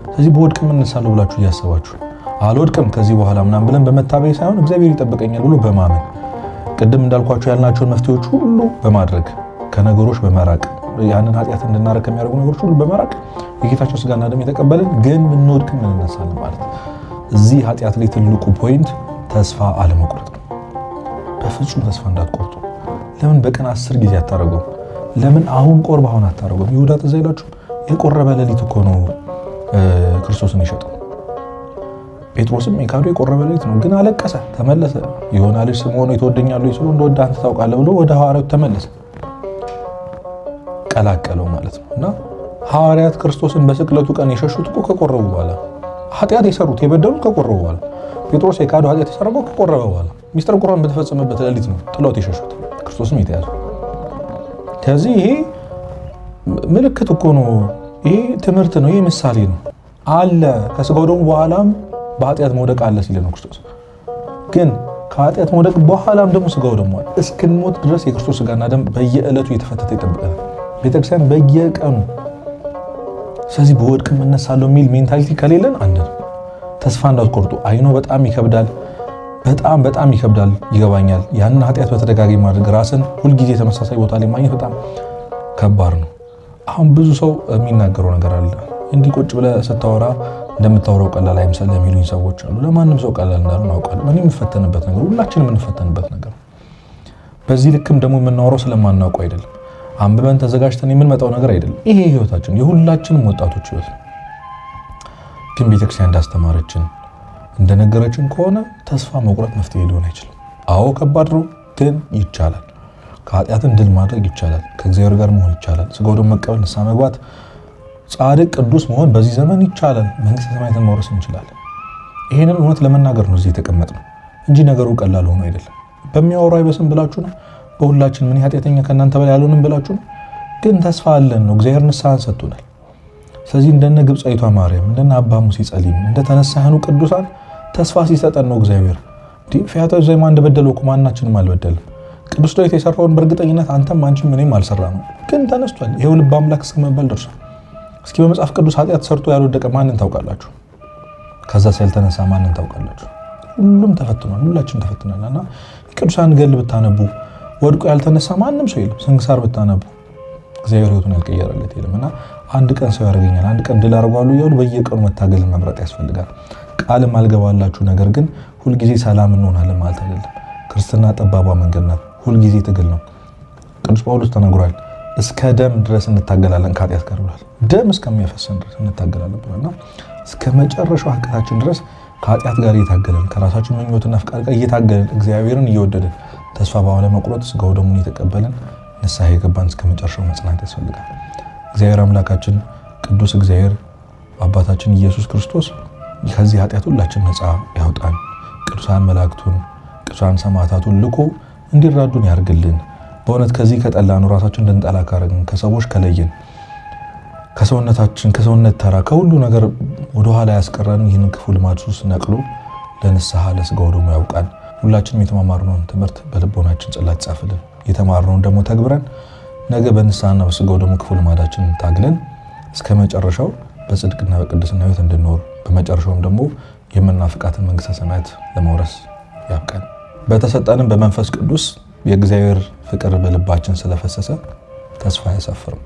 ስለዚህ በወድቅ እነሳለሁ ብላችሁ እያሰባችሁ አልወድቅም ከዚህ በኋላ ምናምን ብለን በመታበይ ሳይሆን እግዚአብሔር ይጠብቀኛል ብሎ በማመን ቅድም እንዳልኳችሁ ያልናቸውን መፍትሄዎች ሁሉ በማድረግ ከነገሮች በመራቅ ያንን ኃጢአት እንድናረግ ከሚያደርጉ ነገሮች ሁሉ በመራቅ የጌታችን ሥጋና ደም የተቀበልን ግን ብንወድቅም እንነሳለን ማለት። እዚህ ኃጢአት ላይ ትልቁ ፖይንት ተስፋ አለመቁረጥ ነው። በፍጹም ተስፋ እንዳትቆርጡ። ለምን በቀን 10 ጊዜ አታረጉም? ለምን አሁን ቆርባ አሁን አታረጉም? ይሁዳ ትዝ ይላችሁ? የቆረበ ሌሊት እኮ ነው ክርስቶስን የሸጠው። ጴጥሮስም የካዱ የቆረበ ሌሊት ነው፣ ግን አለቀሰ፣ ተመለሰ። የሆነ ልጅ ስምዖን የተወደኛሉ ይስሉ እንደወደ አንተ ታውቃለህ ብሎ ወደ ሐዋርያት ተመለሰ። ቀላቀለው ማለት ነው። እና ሐዋርያት ክርስቶስን በስቅለቱ ቀን የሸሹት እኮ ከቆረቡ በኋላ፣ ኃጢአት የሰሩት የበደሉት ከቆረቡ በኋላ፣ ጴጥሮስ የካዱ ኃጢአት የሰረገው ከቆረበ በኋላ፣ ሚስጥረ ቁርባን በተፈጸመበት ሌሊት ነው ጥሎት የሸሹት፣ ክርስቶስም የተያዘው። ከዚህ ይሄ ምልክት እኮ ነው። ይሄ ትምህርት ነው። ይሄ ምሳሌ ነው አለ። ከስጋው ደግሞ በኋላም በኃጢአት መውደቅ አለ ሲል ነው ክርስቶስ። ግን ከኃጢአት መውደቅ በኋላም ደግሞ ስጋው ደግሞ አለ። እስክንሞት ድረስ የክርስቶስ ሥጋና ደም በየዕለቱ እየተፈተተ ይጠብቀናል ቤተክርስቲያን በየቀኑ። ስለዚህ በወድቅ እነሳለሁ የሚል ሜንታሊቲ ከሌለን አንድ ነው። ተስፋ እንዳትቆርጡ። አይኖ በጣም ይከብዳል፣ በጣም በጣም ይከብዳል፣ ይገባኛል። ያንን ኃጢአት በተደጋጋሚ ማድረግ ራስን ሁልጊዜ ተመሳሳይ ቦታ ላይ ማግኘት በጣም ከባድ ነው። አሁን ብዙ ሰው የሚናገረው ነገር አለ። እንዲህ ቁጭ ብለህ ስታወራ እንደምታወራው ቀላል አይምሰል የሚሉኝ ሰዎች አሉ። ለማንም ሰው ቀላል እንዳልሆነ አውቃለሁ። እኔ የምፈተንበት ነገር ሁላችንም የምንፈተንበት ነገር። በዚህ ልክም ደግሞ የምናወራው ስለማናውቀው አይደለም። አንብበን ተዘጋጅተን የምንመጣው ነገር አይደለም። ይሄ ህይወታችን የሁላችንም ወጣቶች ህይወት ነው። ግን ቤተክርስቲያን እንዳስተማረችን እንደነገረችን ከሆነ ተስፋ መቁረጥ መፍትሄ ሊሆን አይችልም። አዎ ከባድ ነው፣ ግን ይቻላል። ከኃጢአትን ድል ማድረግ ይቻላል። ከእግዚአብሔር ጋር መሆን ይቻላል። ስጋው ደግሞ መቀበል፣ ንስሐ መግባት፣ ጻድቅ ቅዱስ መሆን በዚህ ዘመን ይቻላል። መንግሥተ ሰማያትን መውረስ እንችላለን። ይሄንን እውነት ለመናገር ነው እዚህ የተቀመጥነው እንጂ ነገሩ ቀላል ሆኖ አይደለም። በሚያወሩ አይበስም ብላችሁ ነው። በሁላችን ምን ኃጢአተኛ ከእናንተ በላይ ያልሆንም ብላችሁ ነው። ግን ተስፋ አለን ነው። እግዚአብሔር ንስሐን ሰጥቶናል። ስለዚህ እንደነ ግብፃዊቷ ማርያም እንደነ አባ ሙሴ ጸሊም እንደተነሳህኑ ቅዱሳን ተስፋ ሲሰጠን ነው እግዚአብሔር። ፊያታዊ ዘየማን እንደበደለው እኮ ማናችንም አልበደልም። ቅዱስ ዳዊት የሰራውን በእርግጠኝነት አንተም አንቺም እኔም አልሰራ ነው። ግን ተነስቷል። ይሄው ልበ አምላክ እስከመባል ደርሷል። እስኪ በመጽሐፍ ቅዱስ ኃጢአት ሰርቶ ያልወደቀ ማንን ታውቃላችሁ? ከዛ ሳይልተነሳ ማንን ታውቃላችሁ? ሁሉም ተፈትኗል። ሁላችን ተፈትናል። እና ቅዱሳን ገድል ብታነቡ ወድቆ ያልተነሳ ማንም ሰው የለም። ስንክሳር ብታነቡ እግዚአብሔር ሕይወቱን ያልቀየረለት የለም። እና አንድ ቀን ሰው ያደርገኛል፣ አንድ ቀን ድል አደርገዋለሁ እያሉ በየቀኑ መታገልን መምረጥ ያስፈልጋል። ቃልም አልገባላችሁ ነገር ግን ሁልጊዜ ሰላም እንሆናለን ማለት አይደለም። ክርስትና ጠባቧ መንገድ ናት። ሁልጊዜ ትግል ነው። ቅዱስ ጳውሎስ ተናግሯል። እስከ ደም ድረስ እንታገላለን ከኃጢአት ጋር ብሏል። ደም እስከሚያፈሰን ድረስ እንታገላለን ብሏልና እስከ መጨረሻው ሀቀታችን ድረስ ከኃጢአት ጋር እየታገልን ከራሳችን ምኞትና ፍቃድ ጋር እየታገልን እግዚአብሔርን እየወደድን ተስፋ ባለመቁረጥ ስጋው ደሙን እየተቀበልን ንስሐ የገባን እስከ መጨረሻው መጽናት ያስፈልጋል። እግዚአብሔር አምላካችን ቅዱስ እግዚአብሔር አባታችን ኢየሱስ ክርስቶስ ከዚህ ኃጢአት ሁላችን ነፃ ያውጣን። ቅዱሳን መላእክቱን ቅዱሳን ሰማዕታቱን ልኮ እንዲራዱን ያርግልን። በእውነት ከዚህ ከጠላኑ ራሳችን እንድንጠላ ካረግን ከሰዎች ከለየን ከሰውነታችን ከሰውነት ተራ ከሁሉ ነገር ወደ ኋላ ያስቀረን ይህንን ክፉ ልማድ ሱስ ነቅሎ ለንስሐ ለስጋው ደሙ ያውቃን። ሁላችንም የተማማርነውን ትምህርት በልቦናችን ጽላት ጻፍልን። የተማርነውን ደግሞ ተግብረን ነገ በንስሐና በስጋው ደሙ ክፉ ልማዳችንን ታግለን እስከ መጨረሻው በጽድቅና በቅድስና ሕይወት እንድንኖር በመጨረሻውም ደግሞ የምናፍቃትን መንግስተ ሰማያት ለመውረስ ያብቃን። በተሰጠንም በመንፈስ ቅዱስ የእግዚአብሔር ፍቅር በልባችን ስለፈሰሰ ተስፋ አያሳፍርም።